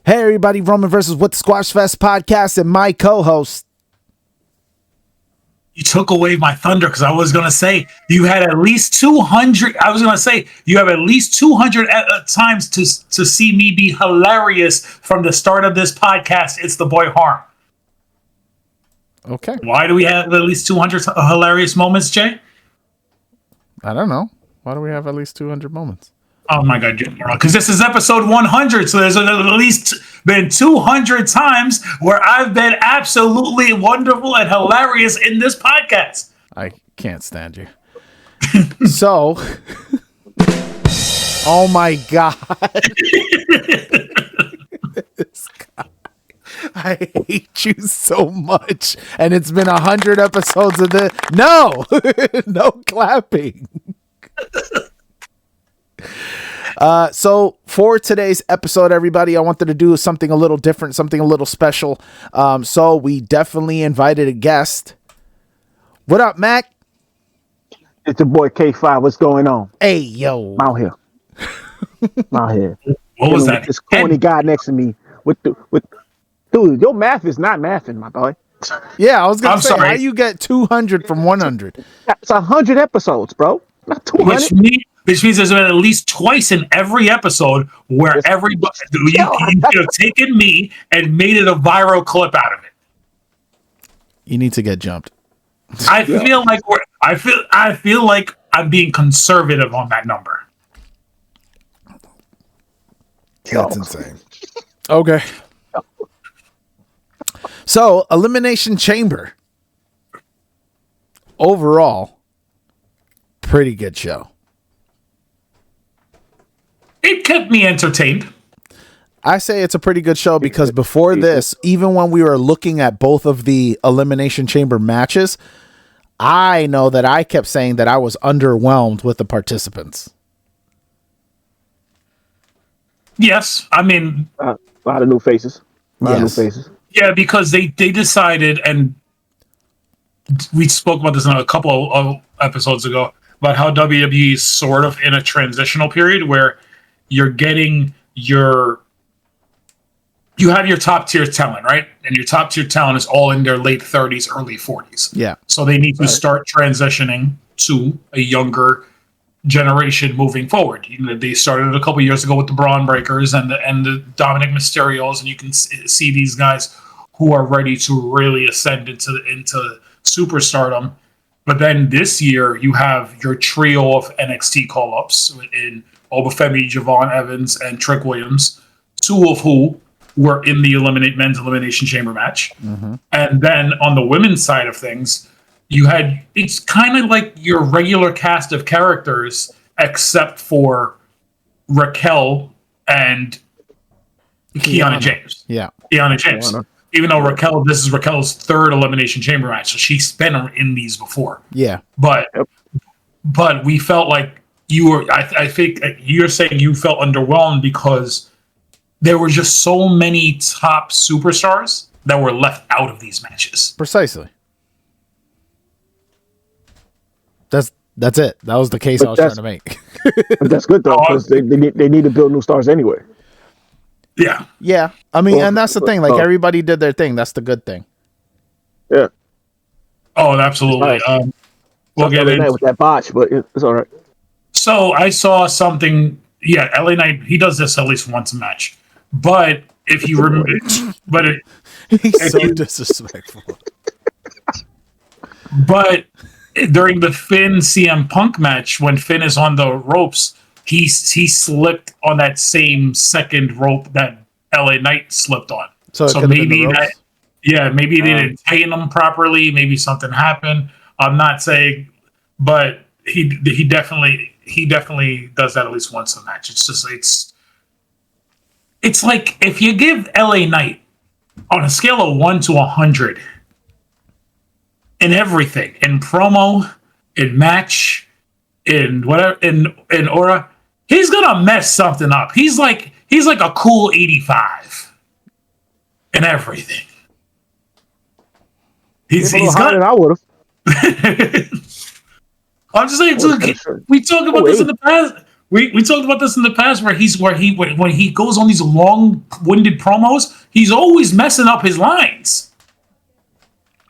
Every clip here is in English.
Hey everybody, Roman versus with the Squashfest podcast and my co-host. You took away my thunder because I was going to say you had at least 200. I was going to say you have at least 200 times to see me be hilarious from the start of this podcast. It's the boy Harm. Okay. Why do we have at least 200 hilarious moments, Jay? I don't know. Why do we have at least 200 moments? Oh my God, because this is episode 100, so there's at least been 200 times where I've been absolutely wonderful and hilarious in this podcast. I can't stand you. So, oh my God. This guy. I hate you so much. And it's been 100 episodes of this. No, no clapping. So for today's episode, everybody, I wanted to do something a little different, something a little special. So we definitely invited a guest. What up, Mac? It's your boy K5. What's going on? Hey, yo. I'm out here. I'm out here. What was that? This corny guy next to me with dude, your math is not mathing, my boy. Yeah, I was going to say, sorry. how you get 200 from 100? It's 100 episodes, bro. Not 200. Which means there's been at least twice in every episode where everybody you've taken me and made it a viral clip out of it. You need to get jumped. I feel like I'm being conservative on that number. That's insane. Okay. So, Elimination Chamber. Overall, pretty good show. It kept me entertained. I say it's a pretty good show because before this, even when we were looking at both of the Elimination Chamber matches, I know that I kept saying that I was underwhelmed with the participants. Yes, I mean, A lot of new faces. yeah, because they decided, and we spoke about this in a couple of episodes ago, about how WWE is sort of in a transitional period where you're getting you have your top tier talent, right? And your top tier talent is all in their late 30s, early 40s. Yeah. So they need to start transitioning to a younger generation moving forward. You know, they started a couple years ago with the Braun Breakers and the Dominic Mysterios, and you can see these guys who are ready to really ascend into superstardom. But then this year, you have your trio of NXT call-ups in Obafemi, Javon Evans, and Trick Williams, two of who were in the men's Elimination Chamber match. Mm-hmm. And then on the women's side of things, it's kind of like your regular cast of characters, except for Raquel and Kiana James. Yeah. Kiana James. Even though this is Raquel's third Elimination Chamber match, so she's been in these before. Yeah. But we felt like I think you're saying you felt underwhelmed because there were just so many top superstars that were left out of these matches. Precisely. That's it. That was the case I was trying to make. But that's good though, because they need to build new stars anyway. Yeah. Yeah. I mean, and that's the thing. Like, everybody did their thing. That's the good thing. Yeah. Oh, absolutely. We'll get into with that botch, but it's all right. So I saw something. Yeah, LA Knight. He does this at least once a match. But if you remember, he's so disrespectful. But during the Finn CM Punk match, when Finn is on the ropes, he slipped on that same second rope that LA Knight slipped on. So maybe maybe they didn't tighten him properly. Maybe something happened. I'm not saying, but he definitely does that at least once a match. It's just it's like if you give LA Knight on a scale of 1 to 100 in everything, in promo, in match, in whatever, in aura, he's gonna mess something up. He's like a cool 85 in everything. He's got. I would have. I'm just saying, we talked about this in the past. We talked about this in the past where when he goes on these long-winded promos, he's always messing up his lines.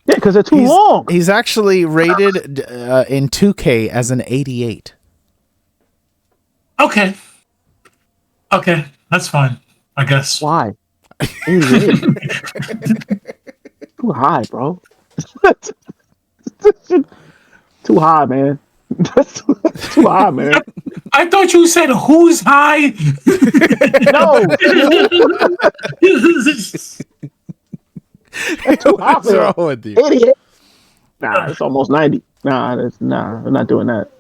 Yeah, because they're too long. He's actually rated in 2K as an 88. Okay, that's fine, I guess. Why? 88. Too high, bro. Too high, man. That's too high, man. I thought you said who's high. No. That's too high, What's wrong with you? 88. Nah, it's almost 90. Nah, we're not doing that.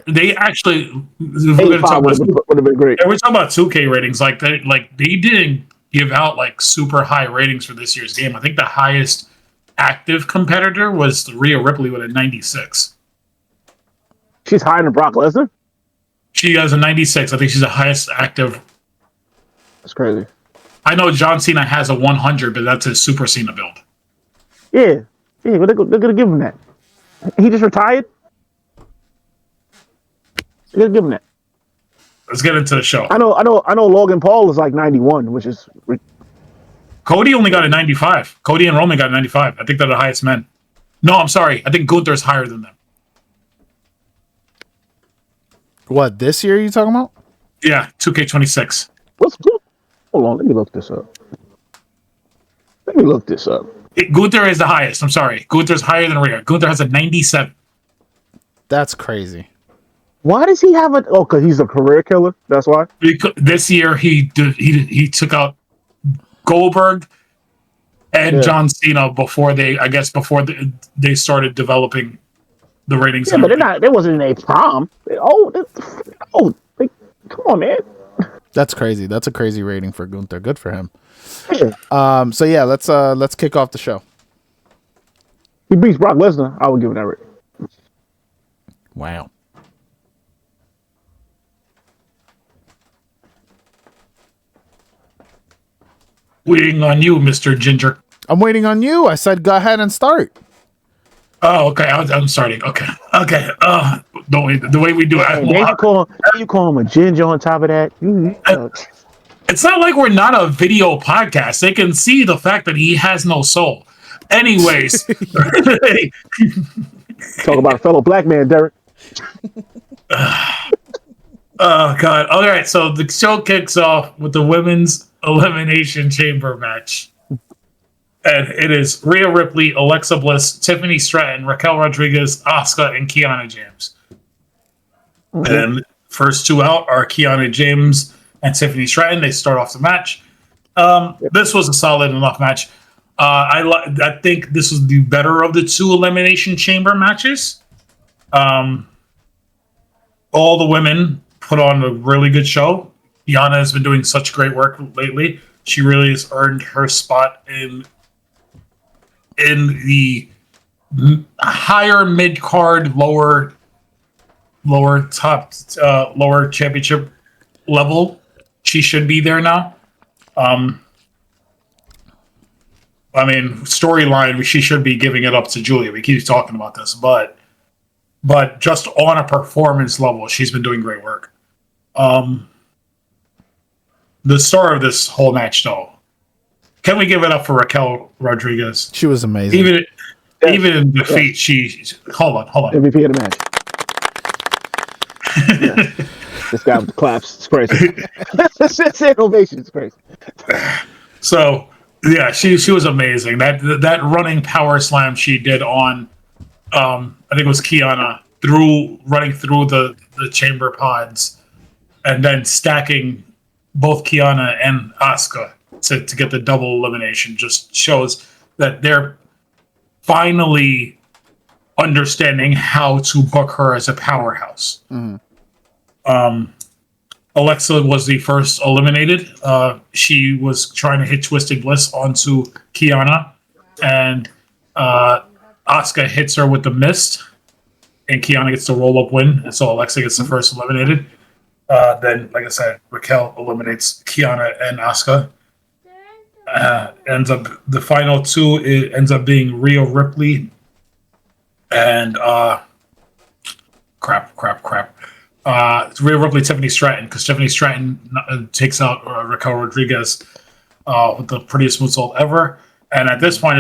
They actually 85 would have been great. We're talking about 2K ratings. Like they didn't give out like super high ratings for this year's game. I think the highest active competitor was Rhea Ripley with a 96. She's higher than Brock Lesnar? She has a 96. I think she's the highest active. That's crazy. I know John Cena has a 100, but that's his Super Cena build. Yeah, but they're going to give him that. He just retired? They're going to give him that. Let's get into the show. I know Logan Paul is like 91, which is... Cody only got a 95. Cody and Roman got a 95. I think they're the highest men. No, I'm sorry. I think Gunther's higher than them. What, this year are you talking about? Yeah, 2K26. Hold on, let me look this up. Gunther is the highest. I'm sorry. Gunther's higher than Rhea. Gunther has a 97. That's crazy. Why does he have a... Oh, because he's a career killer? That's why? Because this year, he took out Goldberg and John Cena before they started developing the ratings. Yeah, but they wasn't in a prom. Come on, man. That's crazy. That's a crazy rating for Gunther. Good for him. Yeah. So yeah, let's kick off the show. He beats Brock Lesnar. I would give it that rating. Wow. Waiting on you, Mr. Ginger. I'm waiting on you. I said go ahead and start. Oh, okay. I'm starting. Okay. Don't wait. The way we do it. You call him a ginger on top of that. It's not like we're not a video podcast. They can see the fact that he has no soul. Anyways. Talk about a fellow black man, Derek. Oh, God. All right. So the show kicks off with the women's elimination chamber match. And it is Rhea Ripley, Alexa Bliss, Tiffany Stratton, Raquel Rodriguez, Asuka, and Kiana James. Mm-hmm. And first two out are Kiana James and Tiffany Stratton. They start off the match. This was a solid enough match. I think this was the better of the two elimination chamber matches. All the women put on a really good show. Kiana has been doing such great work lately. She really has earned her spot in the higher mid card, lower championship level. She should be there now. I mean, storyline, she should be giving it up to Julia. We keep talking about this, but just on a performance level, she's been doing great work. The star of this whole match, though, can we give it up for Raquel Rodriguez? She was amazing. Even in defeat, she... Hold on. MVP of the match. This guy with the claps. It's crazy. It's innovation. It's crazy. So, yeah, she was amazing. That running power slam she did on, I think it was Kiana, running through the chamber pods and then stacking both Kiana and Asuka to get the double elimination just shows that they're finally understanding how to book her as a powerhouse. Mm-hmm. Alexa was the first eliminated. She was trying to hit Twisted Bliss onto Kiana, and Asuka hits her with the mist, and Kiana gets the roll-up win, and so Alexa gets the first eliminated. Then, like I said, Raquel eliminates Kiana and Asuka. Ends up the final two. It ends up being Rhea Ripley and crap. Rhea Ripley, Tiffany Stratton, because Tiffany Stratton takes out Raquel Rodriguez with the prettiest moonsault ever. And at this point,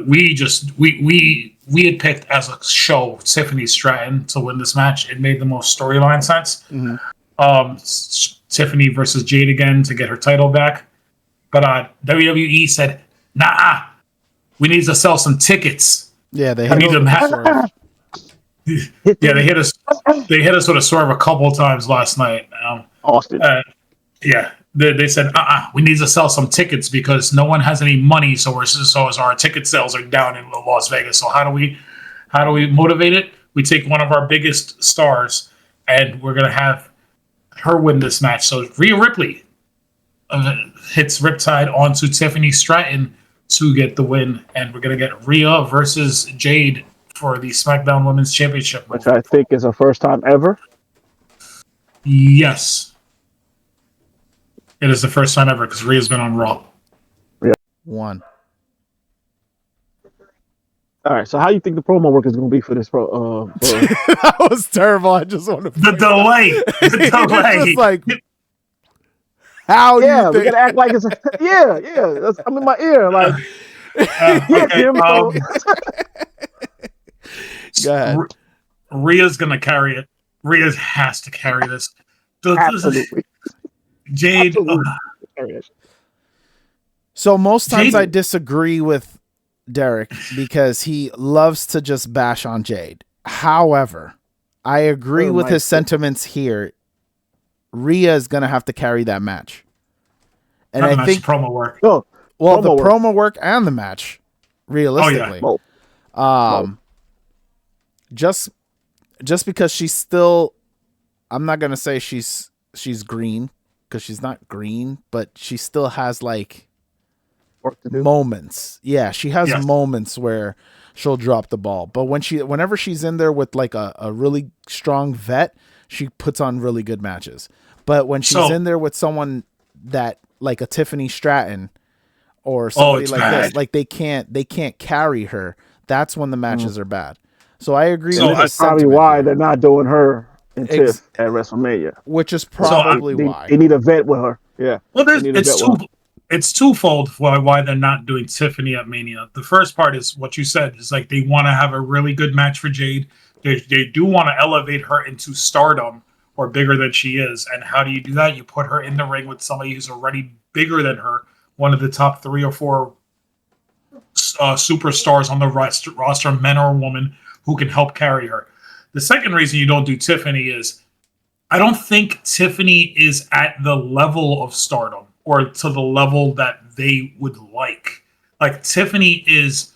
we had picked as a show Tiffany Stratton to win this match. It made the most storyline sense. Tiffany versus Jade again to get her title back. But WWE said, nah, we need to sell some tickets. Yeah, they hit us. They hit us with a swerve a couple of times last night. Austin. They said, we need to sell some tickets because no one has any money. So our ticket sales are down in Las Vegas. So how do we motivate it? We take one of our biggest stars and we're gonna have her win this match. So Rhea Ripley hits Riptide onto Tiffany Stratton to get the win, and we're gonna get Rhea versus Jade for the SmackDown Women's Championship, which I think is her first time ever. Yes, it is the first time ever because Rhea's been on Raw. One. All right, so how do you think the promo work is going to be for this That was terrible. I just want to. The delay. Just like, how? Yeah, we gotta act like it's. I'm in my ear, like. Go ahead. Rhea's gonna carry it. Rhea has to carry this. Absolutely. Jade. So most times I disagree with Derek because he loves to just bash on Jade. However, I agree with his sentiments here. Rhea is going to have to carry that match. And I think promo work. The promo work and the match, realistically. Just because she's still, I'm not going to say she's green because she's not green, but she still has like moments. Yeah, she has moments where she'll drop the ball. But whenever she's in there with like a really strong vet, she puts on really good matches. But when she's in there with someone that like a Tiffany Stratton or somebody like this, like they can't carry her. That's when the matches are bad. So I agree with that's probably why they're not doing her in Tiff at WrestleMania. Which is probably why. They need a vet with her. Yeah. Well, it's twofold why they're not doing Tiffany at Mania. The first part is what you said. Is like they want to have a really good match for Jade. They do want to elevate her into stardom or bigger than she is. And how do you do that? You put her in the ring with somebody who's already bigger than her, one of the top 3 or 4 superstars on the roster, men or women, who can help carry her. The second reason you don't do Tiffany is I don't think Tiffany is at the level of stardom or to the level that they would like. Like Tiffany is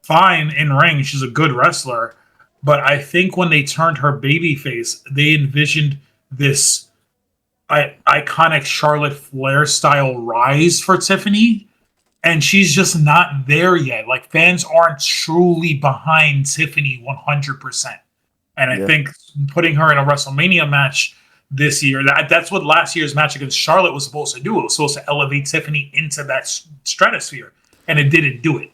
fine in ring. She's a good wrestler. But I think when they turned her babyface, they envisioned this iconic Charlotte Flair style rise for Tiffany. And she's just not there yet. Like fans aren't truly behind Tiffany 100%. And I think putting her in a WrestleMania match this year, that's what last year's match against Charlotte was supposed to do. It was supposed to elevate Tiffany into that stratosphere. And it didn't do it.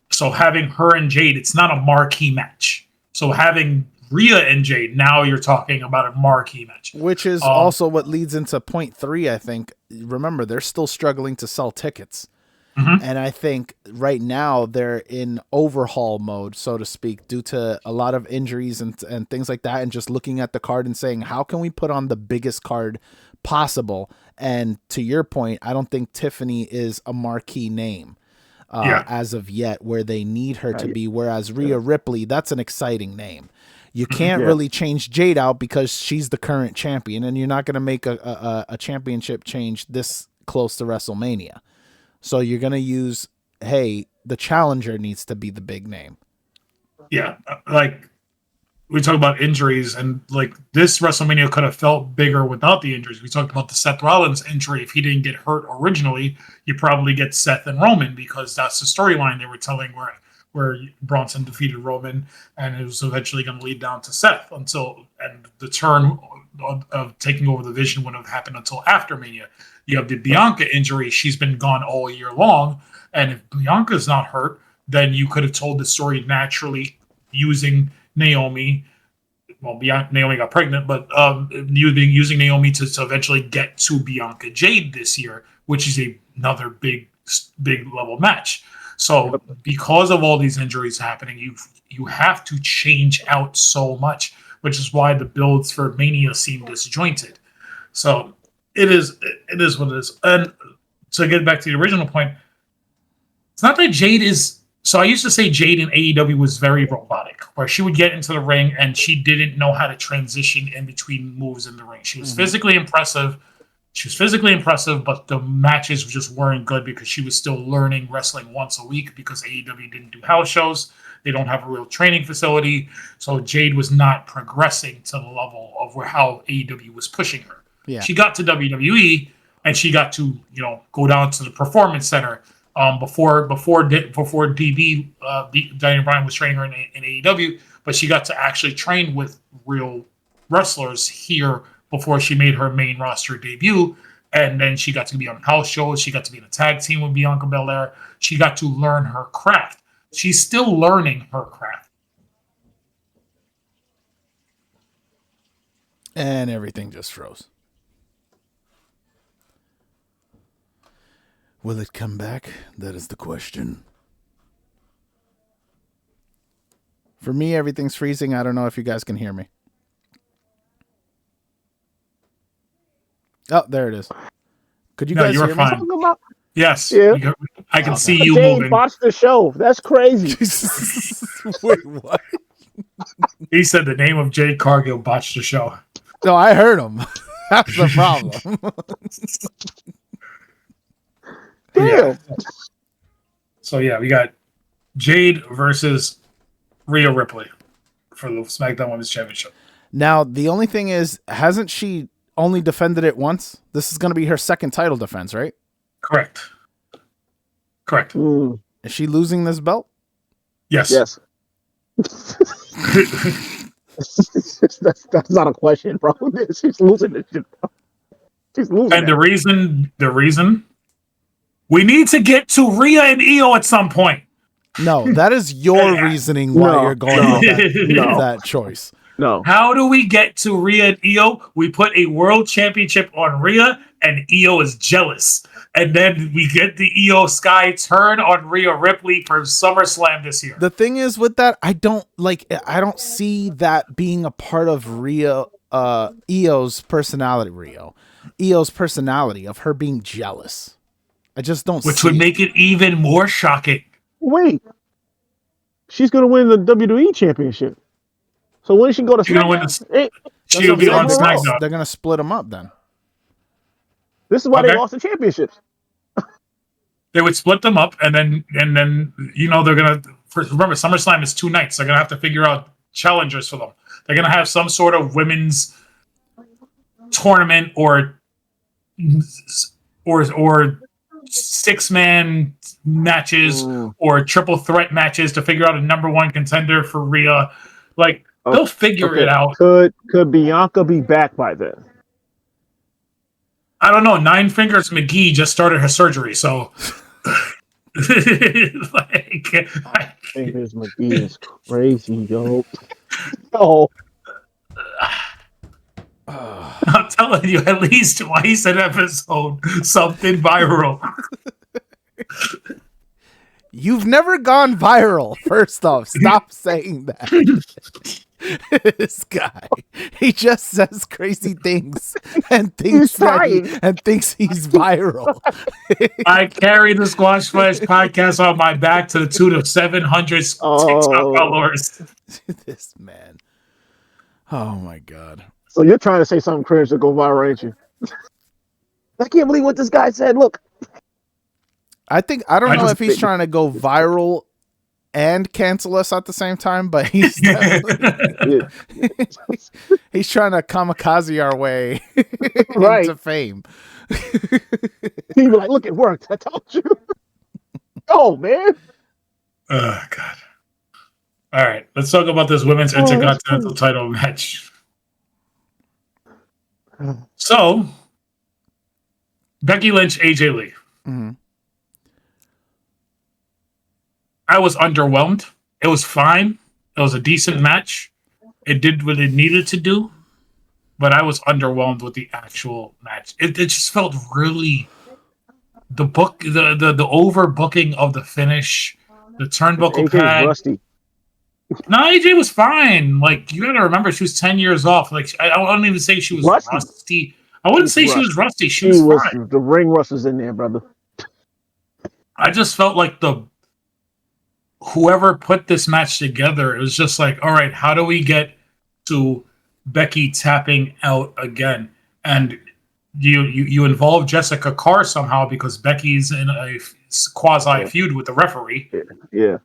So having her and Jade, it's not a marquee match. So having Rhea and Jade, now you're talking about a marquee match. Which is also what leads into point 3, I think. Remember, they're still struggling to sell tickets. Mm-hmm. And I think right now they're in overhaul mode, so to speak, due to a lot of injuries and things like that. And just looking at the card and saying, how can we put on the biggest card possible? And to your point, I don't think Tiffany is a marquee name. As of yet, where they need her to be. Whereas Rhea Ripley, that's an exciting name. You can't really change Jade out because she's the current champion, and you're not going to make a championship change this close to WrestleMania. So you're going to use, hey, the challenger needs to be the big name. Yeah, like we talk about injuries, and like this WrestleMania could have felt bigger without the injuries. We talked about the Seth Rollins injury. If he didn't get hurt originally, you probably get Seth and Roman because that's the storyline they were telling where Bronson defeated Roman, and it was eventually going to lead down to Seth and the turn of taking over the Vision wouldn't have happened until after Mania. You have the Bianca injury. She's been gone all year long. And if Bianca's not hurt, then you could have told the story naturally using Naomi, Naomi got pregnant, but using Naomi to eventually get to Bianca Jade this year, which is another big level match. So because of all these injuries happening, you have to change out so much, which is why the builds for Mania seem disjointed. So it is what it is. And to get back to the original point, it's not that Jade is. So I used to say Jade in AEW was very robotic, where she would get into the ring and she didn't know how to transition in between moves in the ring. She was physically impressive. But the matches just weren't good because she was still learning wrestling once a week because AEW didn't do house shows. They don't have a real training facility. So Jade was not progressing to the level of how AEW was pushing her. Yeah. She got to WWE and she got to, go down to the Performance Center. Before DB, Daniel Bryan was training her in AEW, but she got to actually train with real wrestlers here before she made her main roster debut. And then she got to be on house shows. She got to be in a tag team with Bianca Belair. She got to learn her craft. She's still learning her craft. And everything just froze. Will it come back? That is the question. For me, everything's freezing. I don't know if you guys can hear me. Oh, there it is. Could you guys hear fine. me? Yes. Yeah. I can see you moving. Botched the show. That's crazy. Wait, what? He said the name of Jade Cargill botched the show. No, I heard him. That's the problem. Damn. Yeah. So we got Jade versus Rhea Ripley for the SmackDown Women's Championship. Now, the only thing is, hasn't she only defended it once? This is going to be her second title defense, right? Correct. Is she losing this belt? Yes. that's not a question, bro. She's losing this shit, bro. She's losing. And the reason we need to get to Rhea and Io at some point. No, that is your reasoning why you're going with that choice. No. How do we get to Rhea and Io? We put a world championship on Rhea, and Io is jealous. And then we get the Io Sky turn on Rhea Ripley for SummerSlam this year. The thing is with that, I don't see that being a part of Io's personality. Io's personality of her being jealous. I just don't. Which would make it even more shocking. Wait, she's gonna win the WWE championship. So when she go to SmackDown, she'll be on SmackDown. They're gonna split them up then. This is why they lost the championships. They would split them up, and then they're gonna. Remember, SummerSlam is 2 nights. They're gonna have to figure out challengers for them. They're gonna have some sort of women's tournament or 6-man matches or triple threat matches to figure out a number 1 contender for Rhea. They'll figure it out. Could Bianca be back by then? I don't know. 9 Fingers McGee just started her surgery, so. Fingers McGee is crazy, yo. No. I'm telling you, at least twice an episode, something viral. You've never gone viral. First off, stop saying that. This guy, he just says crazy things and thinks he's viral. I carry the Squashfest podcast on my back to the tune of 700 TikTok followers. This man. Oh my God. So you're trying to say something cringe to go viral, ain't you? I can't believe what this guy said. Look. I don't know if he's trying to go viral and cancel us at the same time, but he's he's trying to kamikaze our way into fame. He'd be like, look, it worked. I told you. Oh, man. Oh, God. All right. Let's talk about this women's intercontinental title match. So, Becky Lynch, AJ Lee. Mm-hmm. I was underwhelmed. It was fine. It was a decent match. It did what it needed to do, but I was underwhelmed with the actual match. It just felt really the overbooking of the finish, the turnbuckle pad. Rusty. No, AJ was fine. Like, you got to remember, she was 10 years off. Like, I don't even say she was rusty. I wouldn't say she was rusty. She was fine. The ring rust was in there, brother. I just felt like whoever put this match together, it was just like, all right, how do we get to Becky tapping out again? And you involve Jessica Carr somehow because Becky's in a quasi feud with the referee. Yeah.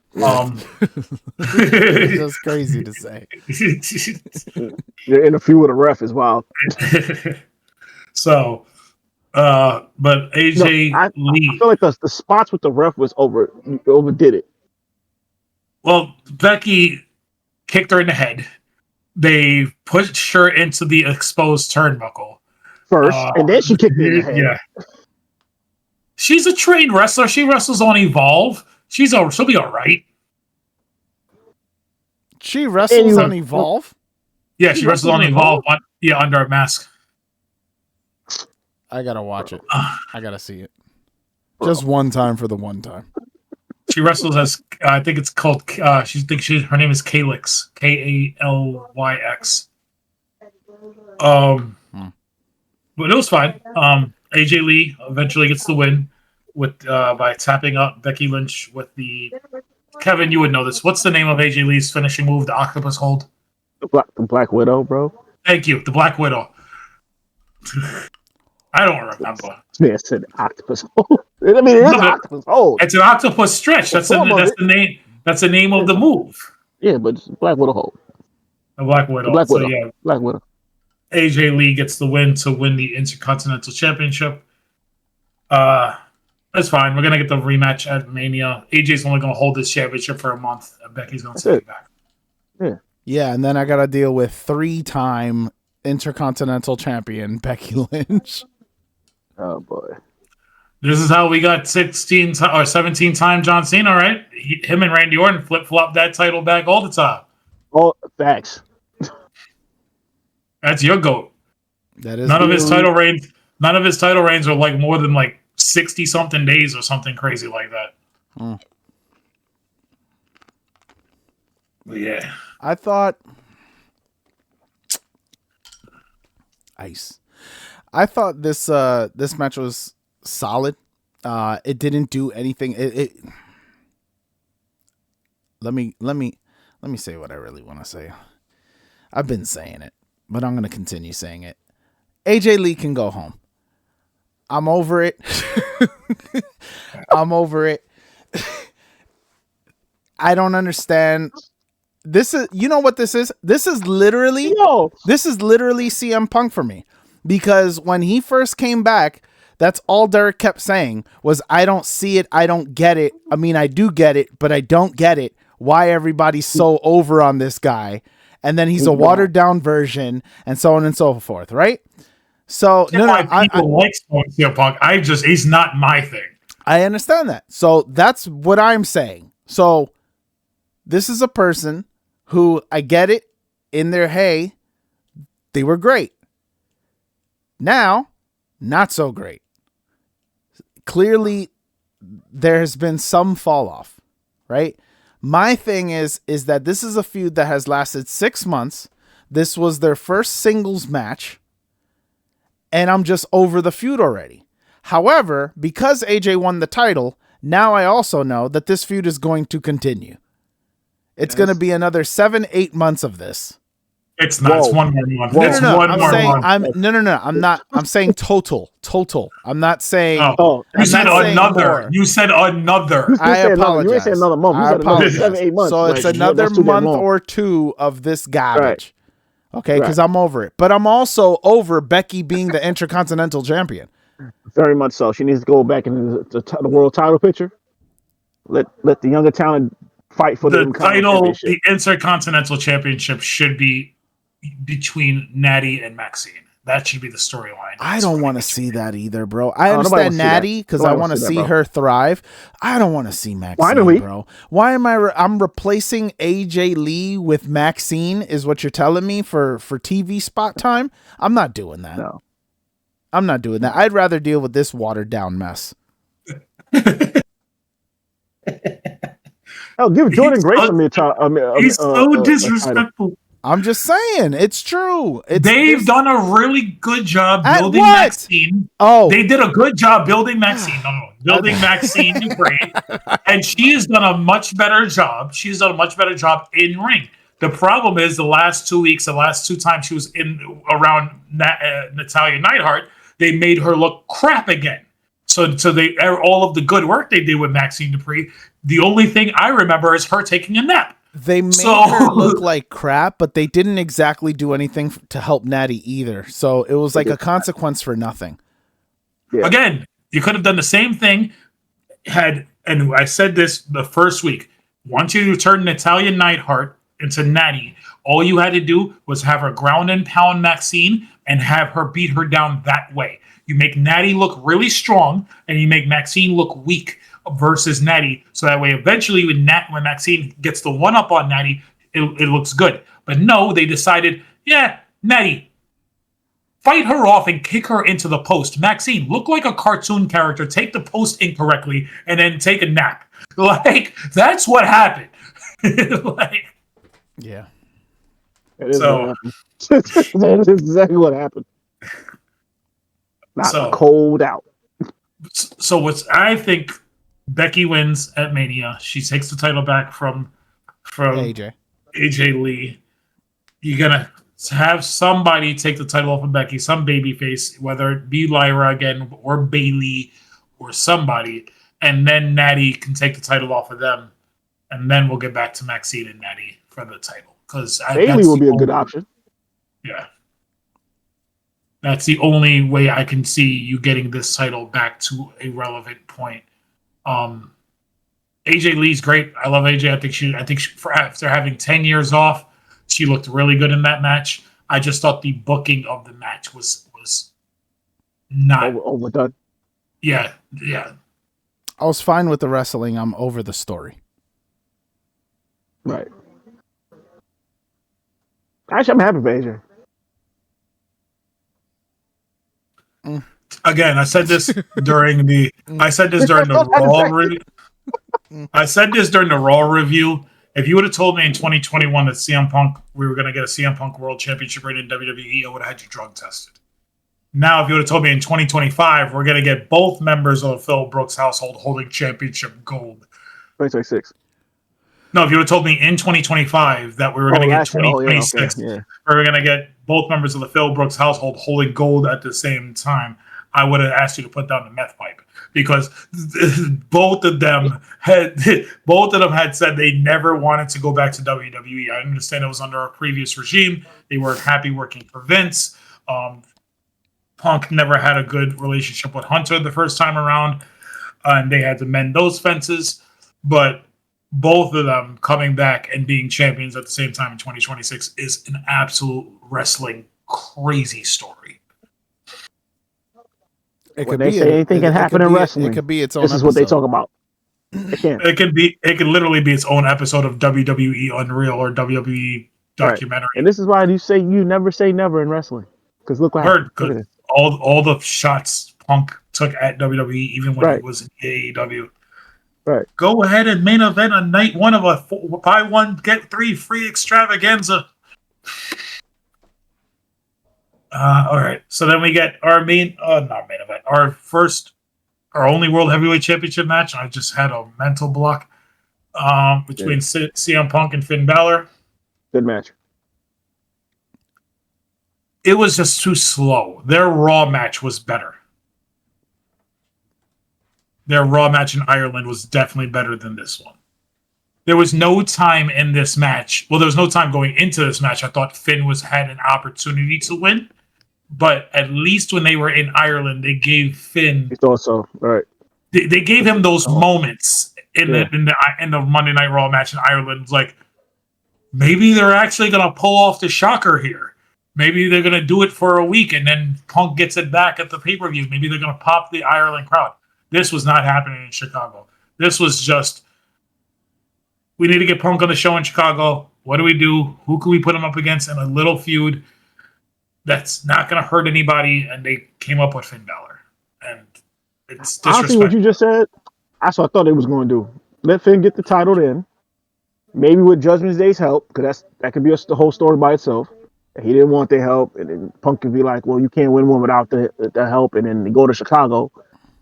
It's just crazy to say. You're in a feud with a ref as well. So, but AJ Lee, I feel like the spots with the ref was overdid it. Well, Becky kicked her in the head. They pushed her into the exposed turnbuckle first, and then she kicked her in the head. Yeah. She's a trained wrestler. She wrestles on Evolve. She'll be all right. She wrestles on Evolve? Yeah, she wrestles on Evolve under a mask. I gotta watch it. I gotta see it. Just one time for the one time. She wrestles as I think it's called. Her name is Kalyx. Kalyx. But it was fine. AJ Lee eventually gets the win by tapping up Becky Lynch with the. Kevin, you would know this. What's the name of AJ Lee's finishing move? The octopus hold. The Black Widow, bro. Thank you. The Black Widow. I don't remember. This man said octopus hold. I mean, it is an octopus hold. It's an octopus stretch. That's the name. That's the name of the move. Yeah, but it's Black Widow hold. The Black Widow. Black Widow. So, yeah. Black Widow. AJ Lee gets the win to win the Intercontinental Championship. That's fine. We're gonna get the rematch at Mania. AJ's only gonna hold this championship for a month, and Becky's gonna take it back. Yeah, and then I gotta deal with 3-time Intercontinental Champion Becky Lynch. Oh boy. This is how we got 16 or 17-time John Cena, right? Him and Randy Orton flip-flop that title back all the time. Oh, facts. That's your GOAT. That is none of his title reigns are like more than like 60 something days or something crazy like that. But yeah. I thought this match was solid. It didn't do anything. Let me say what I really want to say. I've been saying it, but I'm going to continue saying it. AJ Lee can go home. I'm over it. I'm over it. I don't understand. This is, you know what this is? This is literally CM Punk for me. Because when he first came back, that's all Derek kept saying was, I don't see it. I don't get it. I mean, I do get it, but I don't get it. Why everybody's so over on this guy. And then he's a watered down version and so on and so forth. Right? So people like CM Punk. He's not my thing. I understand that. So that's what I'm saying. So this is a person who, I get it, in their hey, they were great. Now, not so great. Clearly, there has been some fall off, right? My thing is that this is a feud that has lasted 6 months. This was their first singles match, and I'm just over the feud already. However, because AJ won the title, now I also know that this feud is going to continue. It's going to be another 7-8 months of this. It's not. It's 1 more month. It's one more month. I'm not. I'm saying total. I'm not saying. You said another. You said another. I apologize. You ain't say another month. I apologize. 7-8 months. So it's another month or two of this garbage. Right. Okay, because I'm over it. But I'm also over Becky being the Intercontinental Champion. Very much so. She needs to go back into the world title picture. Let the younger talent fight for the title. The Intercontinental Championship should be between Natty and Maxine. That should be the storyline. I don't want to see that either, bro. I understand Natty because I want to see her thrive. I don't want to see Maxine, bro. Why am I'm replacing AJ Lee with Maxine is what you're telling me for TV spot time? I'm not doing that. No. I'm not doing that. I'd rather deal with this watered down mess. Oh, give Jordan Grace he's so disrespectful. I'm just saying, it's true. They've done a really good job building Maxine. Oh, they did a good job building Maxine. Building Maxine Dupree, and she has done a much better job. She's done a much better job in ring. The problem is the last 2 weeks, the last 2 times she was around Natalia Neidhart, they made her look crap again. So they all of the good work they did with Maxine Dupree. The only thing I remember is her taking a nap. They made her look like crap, but they didn't exactly do anything to help Natty either. So it was like a consequence for nothing. Yeah. Again, you could have done the same thing. And I said this the first week. Once you turn Natalia Neidhart into Natty, all you had to do was have her ground and pound Maxine and have her beat her down that way. You make Natty look really strong, and you make Maxine look weak versus Natty. So that way, eventually, when Maxine gets the one-up on Natty, it looks good. But no, they decided, Natty, fight her off and kick her into the post. Maxine, look like a cartoon character, take the post incorrectly, and then take a nap. Like, that's what happened. Yeah. That is exactly what happened. Not cold out. So I think Becky wins at Mania. She takes the title back from AJ Lee. You're gonna have somebody take the title off of Becky, some babyface, whether it be Lyra again or Bayley or somebody, and then Natty can take the title off of them, and then we'll get back to Maxine and Natty for the title. Because Bayley will be a good option. Yeah. That's the only way I can see you getting this title back to a relevant point. AJ Lee's great. I love AJ. I think she, after having 10 years off, she looked really good in that match. I just thought the booking of the match was not overdone. Yeah. I was fine with the wrestling. I'm over the story. Right. Actually, I'm happy for AJ. Again, I said this during the Raw review. I said this during the Raw review. If you would have told me in 2021 that CM Punk, we were going to get a CM Punk World Championship reign in WWE, I would have had you drug tested. Now, if you would have told me in 2025, we're going to get both members of the Phil Brooks household holding championship gold. 2026. No, if you would have told me in 2025 that we were going to get 2026, we were going to get both members of the Phil Brooks household holding gold at the same time, I would have asked you to put down the meth pipe, because both of them had said they never wanted to go back to WWE. I understand it was under a previous regime. They weren't happy working for Vince. Punk never had a good relationship with Hunter the first time around, and they had to mend those fences. But both of them coming back and being champions at the same time in 2026 is an absolute wrestling crazy story. Anything can happen in wrestling. It could be its own. This is what they talk about. It could literally be its own episode of WWE Unreal or WWE documentary. Right. And this is why you never say never in wrestling. Because look what happened. All the shots Punk took at WWE, even when he was in AEW. Right. Go ahead and main event on night one of a buy one get 3 free extravaganza. All right. So then we get our not main event, our only World Heavyweight Championship match. I just had a mental block between CM Punk and Finn Balor. Good match. It was just too slow. Their Raw match was better. Their Raw match in Ireland was definitely better than this one. There was no time in this match. Well, there was no time going into this match. I thought Finn had an opportunity to win. But at least when they were in Ireland, they gave Finn. I thought so. Right. They gave him those moments in the Monday Night Raw match in Ireland. Like, maybe they're actually going to pull off the shocker here. Maybe they're going to do it for a week and then Punk gets it back at the pay-per-view. Maybe they're going to pop the Ireland crowd. This was not happening in Chicago. This was just, we need to get Punk on the show in Chicago. What do we do? Who can we put him up against in a little feud that's not going to hurt anybody? And they came up with Finn Balor. And it's disrespectful. Honestly, what you just said, that's what I thought they was going to do. Let Finn get the title then. Maybe with Judgment Day's help, because that could be the whole story by itself. He didn't want their help, and then Punk could be like, well, you can't win one without the help, and then they go to Chicago.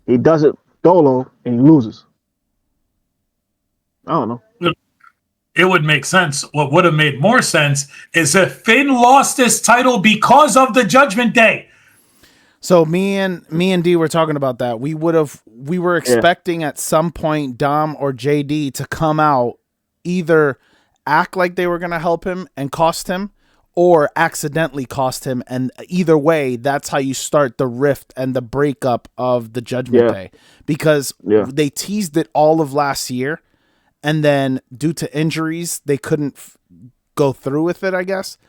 He does it solo, and he loses. I don't know. It would make sense. What would have made more sense is if Finn lost his title because of the Judgment Day. So me and D were talking about that. We were expecting at some point Dom or JD to come out, either act like they were going to help him and cost him, or accidentally cost him. And either way, that's how you start the rift and the breakup of the Judgment Day. Because they teased it all of last year, and then due to injuries, they couldn't go through with it, I guess.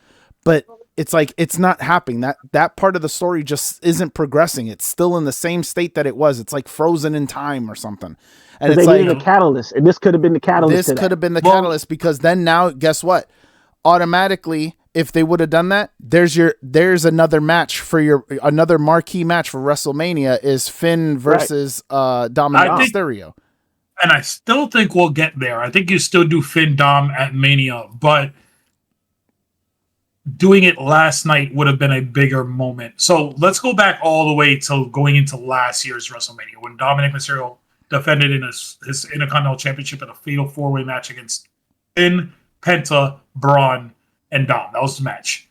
But it's like, it's not happening. That part of the story just isn't progressing. It's still in the same state that it was. It's like frozen in time or something. And it's they needed a catalyst, and this could have been the catalyst. This could have been the catalyst, because then now, guess what? Automatically, if they would have done that, there's another match for another marquee match for WrestleMania is Finn versus Dominic Mysterio. And I still think we'll get there. I think you still do Finn Dom at Mania, but doing it last night would have been a bigger moment. So let's go back all the way to going into last year's WrestleMania when Dominic Mysterio defended in his Intercontinental Championship in a fatal 4-way match against Finn, Penta, Braun, and Dom. That was the match.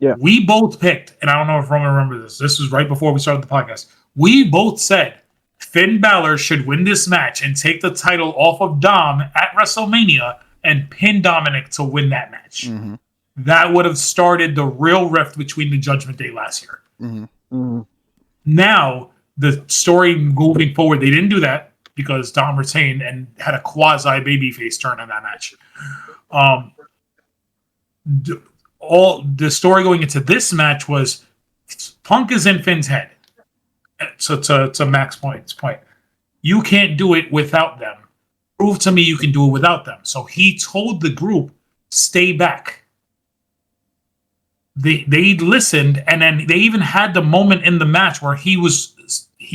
Yeah. We both picked, and I don't know if Roman remembers this. This was right before we started the podcast. We both said Finn Balor should win this match and take the title off of Dom at WrestleMania and pin Dominic to win that match. Mm-hmm. That would have started the real rift between the Judgment Day last year. Mm-hmm. Mm-hmm. Now, the story moving forward, they didn't do that because Dom retained and had a quasi babyface turn in that match. All the story going into this match was Punk is in Finn's head. So to Max Point's point, you can't do it without them. Prove to me you can do it without them. So he told the group, stay back. They listened, and then they even had the moment in the match where he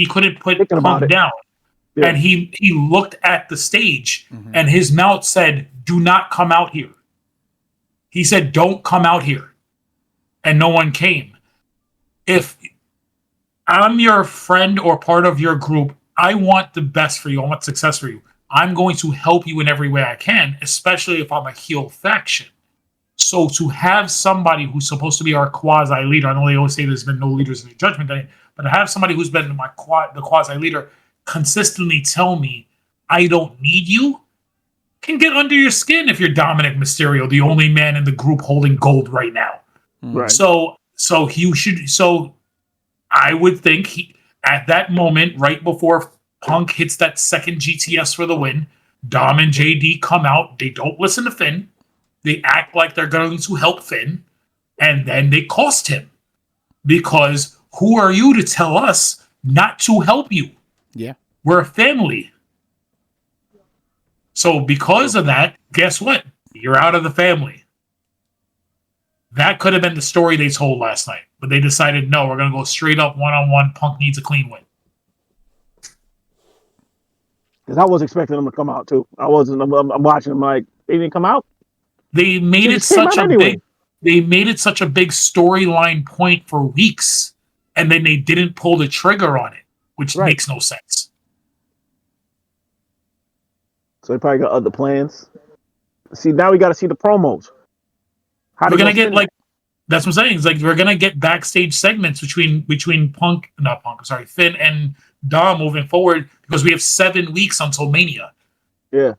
couldn't put Punk down. Yeah. And he looked at the stage, and his mouth said, do not come out here. He said, don't come out here. And no one came. If I'm your friend or part of your group, I want the best for you. I want success for you. I'm going to help you in every way I can, especially if I'm a heel faction. So to have somebody who's supposed to be our quasi-leader, I know they always say there's been no leaders in the Judgment Day, but to have somebody who's been the quasi-leader consistently tell me, I don't need you, can get under your skin if you're Dominic Mysterio, the only man in the group holding gold right now. Right. So I would think at that moment, right before Punk hits that second GTS for the win, Dom and JD come out. They don't listen to Finn. They act like they're going to help Finn, and then they cost him. Because who are you to tell us not to help you? Yeah. We're a family. So because of that, guess what? You're out of the family. That could have been the story they told last night. But they decided, no, we're going to go straight up one-on-one. Punk needs a clean win. Because I was expecting them to come out, too. I'm watching them like, they didn't come out? They made it such a big storyline point for weeks, and then they didn't pull the trigger on it, which makes no sense. So they probably got other plans. See, now we got to see the promos. We're gonna get that's what I'm saying. It's like we're gonna get backstage segments between Finn and Dom moving forward because we have 7 weeks until Mania. Yeah.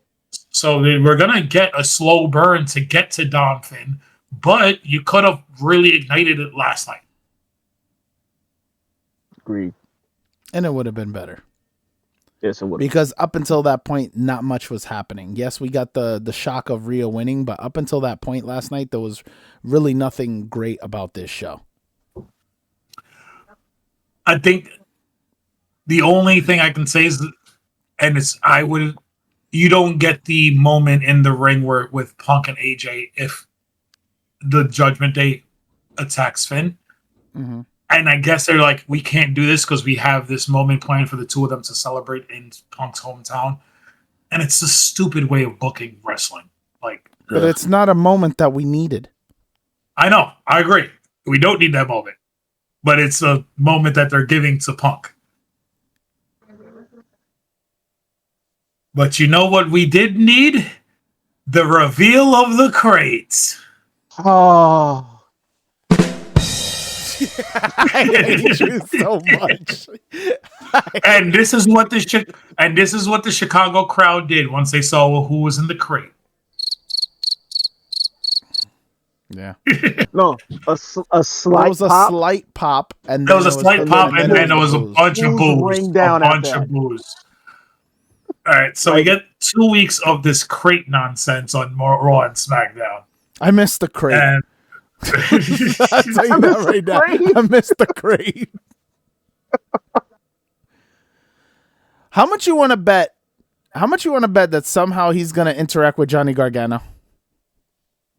So we're going to get a slow burn to get to Dom Finn, but you could have really ignited it last night. Agreed. And it would have been better. Yes, it would. Because up until that point, not much was happening. Yes, we got the shock of Rhea winning, but up until that point last night, there was really nothing great about this show. I think the only thing I can say is, you don't get the moment in the ring where with Punk and AJ if the Judgment Day attacks Finn. Mm-hmm. And I guess they're like, we can't do this because we have this moment planned for the two of them to celebrate in Punk's hometown. And it's a stupid way of booking wrestling. But it's not a moment that we needed. I know. I agree. We don't need that moment. But it's a moment that they're giving to Punk. But you know what we did need? The reveal of the crates. Oh. I hate you so much. And this is what the Chicago crowd did once they saw who was in the crate. Yeah. No, a slight There was a pop. slight pop, and there was a slight pop, and then there was a bunch of boos. Ring down a bunch of boos. All right, so we get 2 weeks of this crate nonsense on Raw and SmackDown. I missed the crate. And I'll tell you that right now. I missed the crate. How much you want to bet? How much you want to bet that somehow he's going to interact with Johnny Gargano?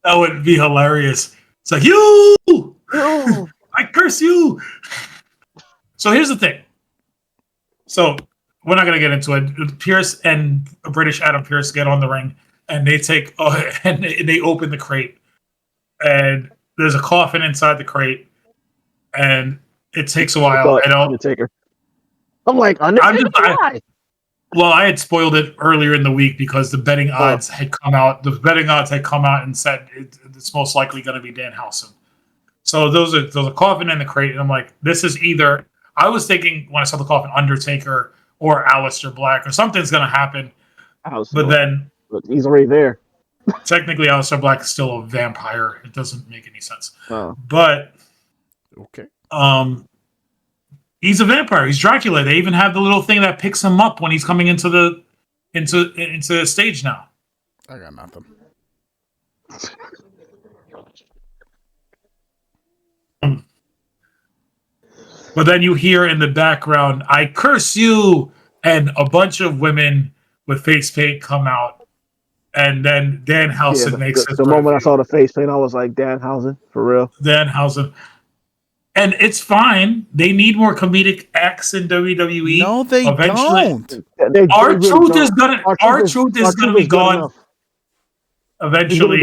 That would be hilarious. It's like, you! I curse you! So here's the thing. So we're not going to get into it. Pierce and British Adam Pierce get on the ring, and they take and they open the crate, and there's a coffin inside the crate, and it takes a while. Undertaker. I'm like, Undertaker. Well, I had spoiled it earlier in the week because the betting odds had come out. The betting odds had come out and said it's most likely going to be Danhausen. So those are coffin in the crate, and I'm like, this is either. I was thinking when I saw the coffin, Undertaker or Aleister Black or something's going to happen. But then he's already there. Technically, Aleister Black is still a vampire. It doesn't make any sense. Oh. But okay. He's a vampire. He's Dracula. They even have the little thing that picks him up when he's coming into the stage now. I got nothing. But then you hear in the background, "I curse you," and a bunch of women with face paint come out, and then Danhausen makes it. The moment I saw the face paint, I was like, Danhausen, for real. Danhausen. And it's fine. They need more comedic acts in WWE. No, they don't. R-Truth is gonna be gone. Eventually.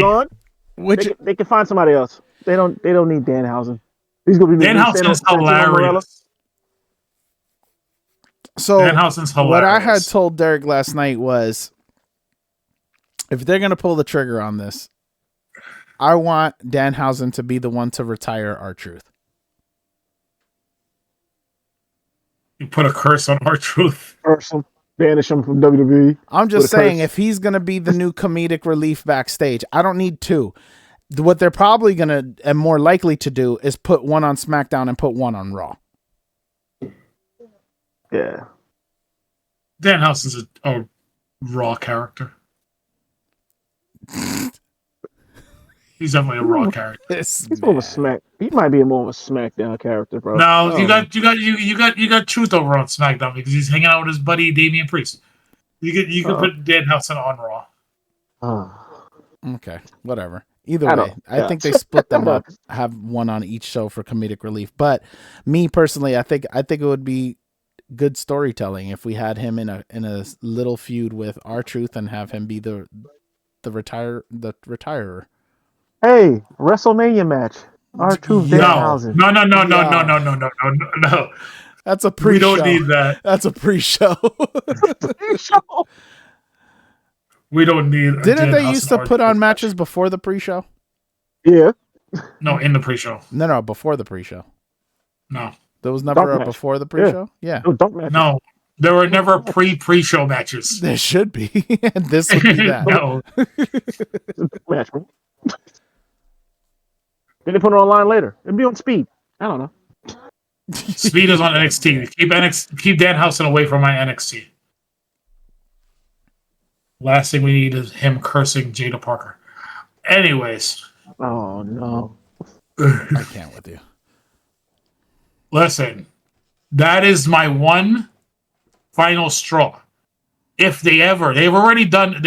They can find somebody else. They don't need Danhausen. He's gonna be Danhausen is hilarious. So Danhausen's hilarious. What I had told Derek last night was, if they're gonna pull the trigger on this, I want Danhausen to be the one to retire R-Truth. You put a curse on R-Truth. Curse him. Banish him from WWE. I'm just saying, if he's going to be the new comedic relief backstage, I don't need two. What they're probably going to, and more likely to do, is put one on SmackDown and put one on Raw. Yeah. Danhausen's a Raw character. He's definitely a Raw character. He's more of a Smack. He might be more of a SmackDown character, bro. No, you got Truth over on SmackDown because he's hanging out with his buddy Damian Priest. You could put Danhausen on Raw. Okay, whatever. Either way, I think they split them up, have one on each show for comedic relief. But me personally, I think it would be good storytelling if we had him in a little feud with R-Truth and have him be the retirer. Hey, WrestleMania match. R-Truth Danhausen. No. That's a pre-show. We don't need that. That's a pre-show. We don't need. Didn't they used to put on matches before the pre-show? Yeah. No, in the pre-show. No, before the pre-show. No. There was never a before the pre-show? Yeah. No. There were never pre-show matches. There should be. And this would be that. No. Match. Then they put it online later. It'd be on Speed. I don't know. Speed is on NXT. Keep Danhausen away from my NXT. Last thing we need is him cursing Jada Parker. Anyways. Oh no. I can't with you. Listen, that is my one final straw. If they've already done,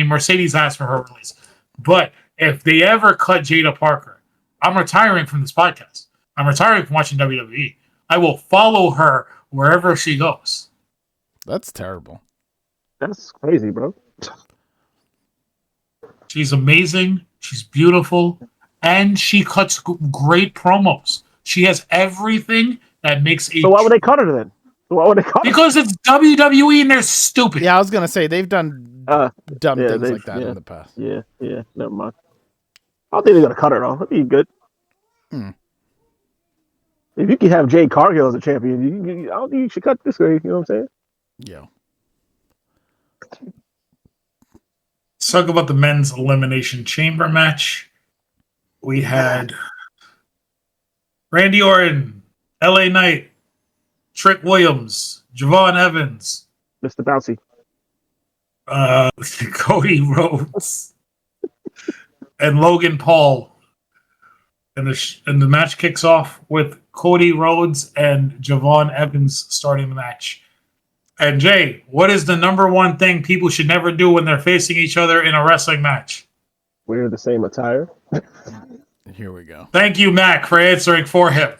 Mercedes asked for her release. But if they ever cut Jada Parker, I'm retiring from this podcast. I'm retiring from watching WWE. I will follow her wherever she goes. That's terrible. That's crazy, bro. She's amazing. She's beautiful. And she cuts great promos. She has everything that makes a... So why would they cut her then? Because it's WWE and they're stupid. Yeah, I was going to say, they've done dumb things like that in the past. Yeah, never mind. I don't think they're going to cut her, though. That'd be good. If you can have Jade Cargill as a champion, I don't think you should cut this way. You know what I'm saying? Yeah. Let's talk about the men's elimination chamber match. We had Randy Orton, LA Knight, Trick Williams, Javon Evans, Mr. Bouncy, Cody Rhodes, and Logan Paul. And the match kicks off with Cody Rhodes and Javon Evans starting the match. And Jay, what is the number one thing people should never do when they're facing each other in a wrestling match? Wear the same attire. Here we go. Thank you, Mac, for answering for him.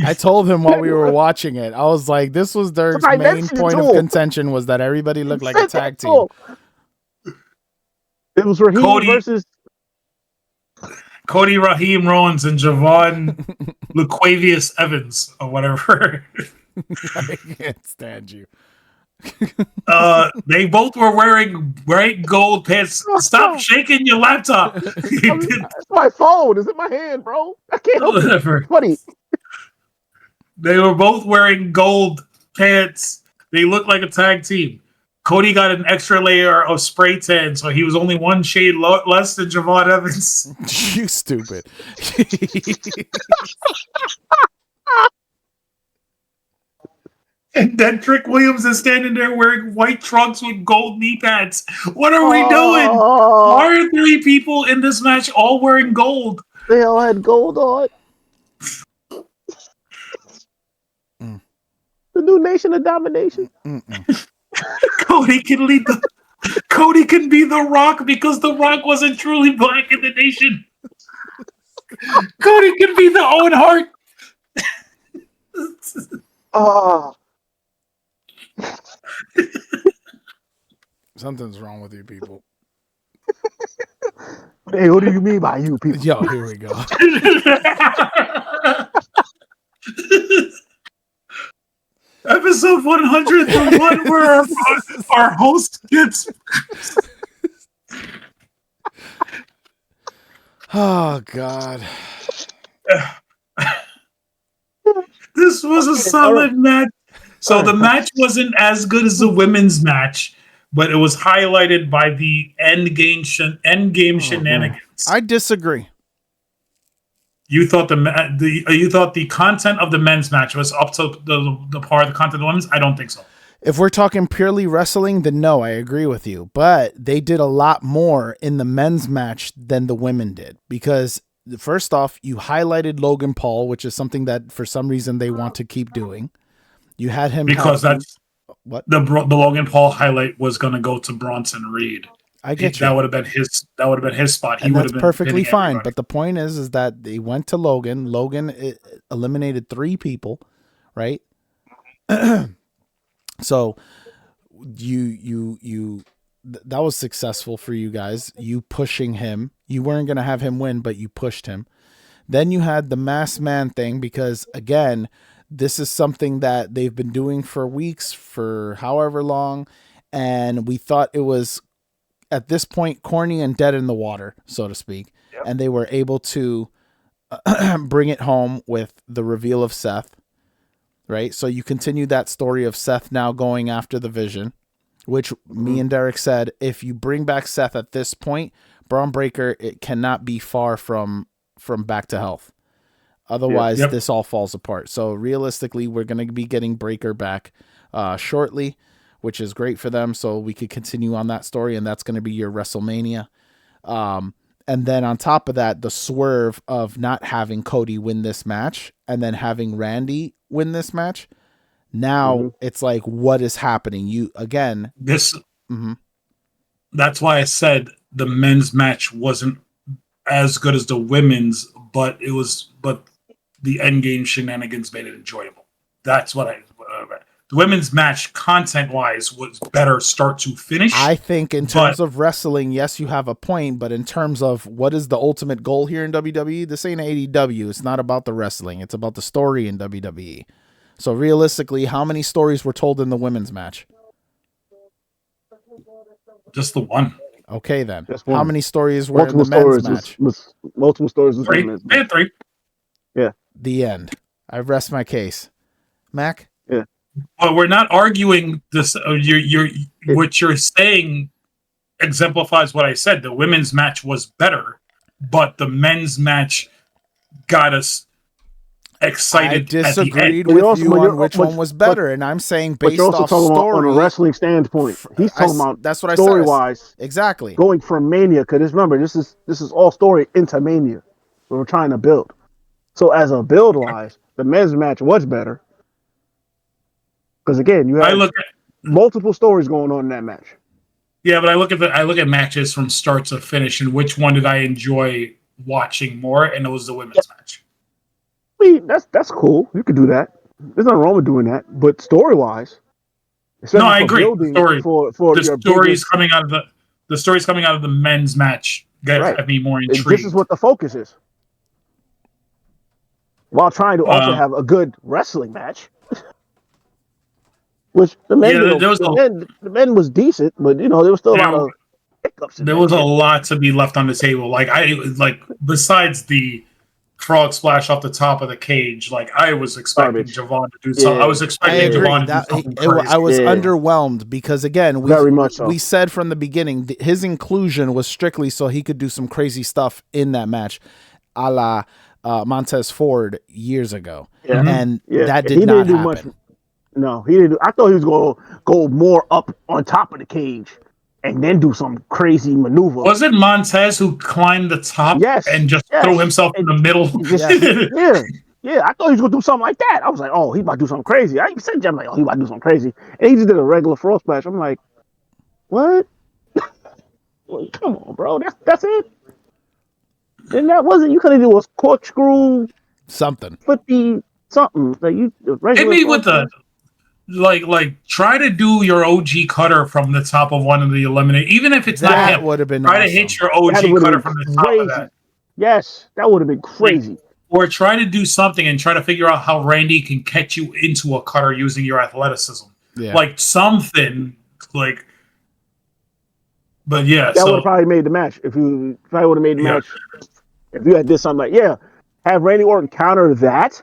I told him while we were watching it, I was like, this was their main point of contention was that everybody looked like a tag team. It was Raheem versus... Cody Raheem Rollins and Javon Laquavius Evans or whatever. I can't stand you. They both were wearing bright gold pants. Stop shaking your laptop. It's my phone. It's in my hand, bro. I can't help it. Funny. They were both wearing gold pants. They looked like a tag team. Cody got an extra layer of spray tan, so he was only one shade less than Javon Evans. You stupid. And then Trick Williams is standing there wearing white trunks with gold knee pads. What are we doing? Why are 3 people in this match all wearing gold? They all had gold on. The new nation of domination. Cody can lead Cody can be The Rock because The Rock wasn't truly black in the nation. Cody can be the Owen Hart. Something's wrong with you people. Hey, what do you mean by you people? Yo, here we go. Episode 101 where our host gets... Oh, God. This was a solid match. So the match wasn't as good as the women's match, but it was highlighted by the end game shenanigans. I disagree. You thought the content of the men's match was up to the par of the content of the women's? I don't think so. If we're talking purely wrestling, then no, I agree with you. But they did a lot more in the men's match than the women did. Because first off, you highlighted Logan Paul, which is something that for some reason they want to keep doing. You had him because that's what the Logan Paul highlight was going to go to Bronson Reed. I get you. That would have been his. That would have been his spot. He would have been perfectly fine. Everybody. But the point is that they went to Logan. Logan eliminated 3 people, right? So that was successful for you guys. You pushing him. You weren't going to have him win, but you pushed him. Then you had the masked man thing because again, this is something that they've been doing for weeks, for however long, and we thought it was at this point corny and dead in the water, so to speak. Yep. And they were able to bring it home with the reveal of Seth, right? So you continue that story of Seth now going after the Vision, which me and Derek said, if you bring back Seth at this point, Braun Breaker, it cannot be far from back to health. Otherwise, this all falls apart. So realistically, we're going to be getting Breaker back shortly. which is great for them. So we could continue on that story, and that's going to be your WrestleMania. And then on top of that, the swerve of not having Cody win this match and then having Randy win this match. Now it's like, what is happening? That's why I said the men's match wasn't as good as the women's, but the end game shenanigans made it enjoyable. That's what the women's match content wise was better start to finish. I think in terms of wrestling, yes, you have a point, but in terms of what is the ultimate goal here in WWE, this ain't AEW. It's not about the wrestling. It's about the story in WWE. So realistically, how many stories were told in the women's match? Just the one. Okay, then. How many stories were in the men's match? Multiple stories. Three. Yeah. The end. I rest my case. Mac? Yeah. But we're not arguing this. What you're saying exemplifies what I said. The women's match was better, but the men's match got us excited. I disagreed with you on which one was better, and I'm saying based off story. On a wrestling standpoint, he's talking about that's what I story wise. Exactly. Going from Mania, because remember, this is all story into Mania. We're trying to build. So as a build wise, the men's match was better. Because again, you have multiple stories going on in that match. Yeah, but I look at matches from start to finish, and which one did I enjoy watching more? And it was the women's match. I mean, that's cool. You could do that. There's nothing wrong with doing that. But story wise, no, I agree. The stories coming out of the men's match get me more intrigued. This is what the focus is, while trying to also have a good wrestling match. Which the men was decent, but there was still a lot of hiccups. There was a lot to be left on the table. Besides the frog splash off the top of the cage, I was expecting Javon to do something. I was expecting Javon to do something crazy. I was underwhelmed because again, we said from the beginning his inclusion was strictly so he could do some crazy stuff in that match, a la Montez Ford years ago, and that did not happen. Much. No, he didn't. I thought he was going to go more up on top of the cage and then do some crazy maneuver. Was it Montez who climbed the top and just threw himself in the middle? Yeah. I thought he was going to do something like that. I was like, oh, he's about to do something crazy. I even said, I'm like, oh, he's about to do something crazy. And he just did a regular frog splash. I'm like, what? Well, come on, bro. That's it? And that wasn't, you could have done a corkscrew. Something. Something. Hit me with the... try to do your OG cutter from the top of one of the eliminate, even if it's not him. Would have been try to hit your OG cutter from the top of that. Yes, that would have been crazy. Or try to do something and try to figure out how Randy can catch you into a cutter using your athleticism. Yeah. Something But yeah, that would have probably made the match if you probably would have made the match. If you had this something have Randy Orton counter that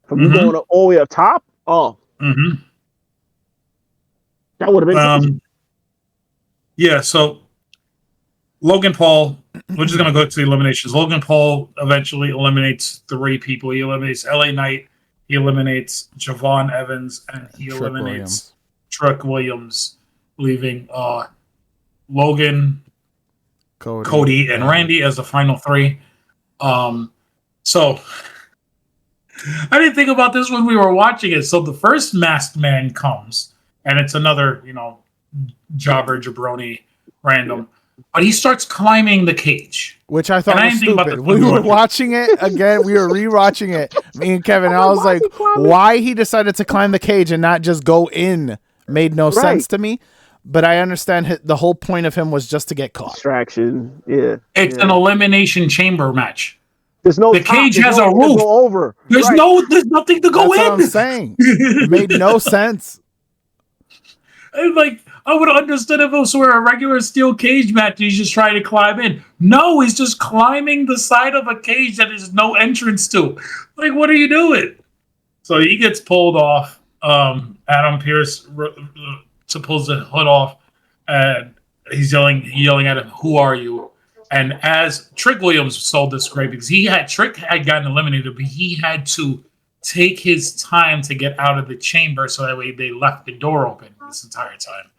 from you going all the way up top. Oh. Mm-hmm. That would have been so Logan Paul, we're just going to go to the eliminations. Logan Paul eventually eliminates 3 people. He eliminates LA Knight, he eliminates Javon Evans, and he eliminates Trick Williams, leaving Logan, Cody, and Randy as the final 3. So I didn't think about this when we were watching it. So the first masked man comes, and it's another, jobber, jabroni, random. But he starts climbing the cage. Which I thought was stupid. We were watching it again. We were rewatching it, me and Kevin. And I was like, why he decided to climb the cage and not just go in made no sense to me. But I understand the whole point of him was just to get caught. Distraction, yeah. It's an elimination chamber match. There's no the cage has a roof. Over. There's nothing to go in. That's what I'm saying. It made no sense. And I would have understood if it was a regular steel cage match. He's just trying to climb in. No, he's just climbing the side of a cage that there's no entrance to. What are you doing? So he gets pulled off. Adam Pearce pulls the hood off, and he's yelling at him, "Who are you?" And as Trick Williams sold this great because Trick had gotten eliminated, but he had to take his time to get out of the chamber, so that way they left the door open this entire time.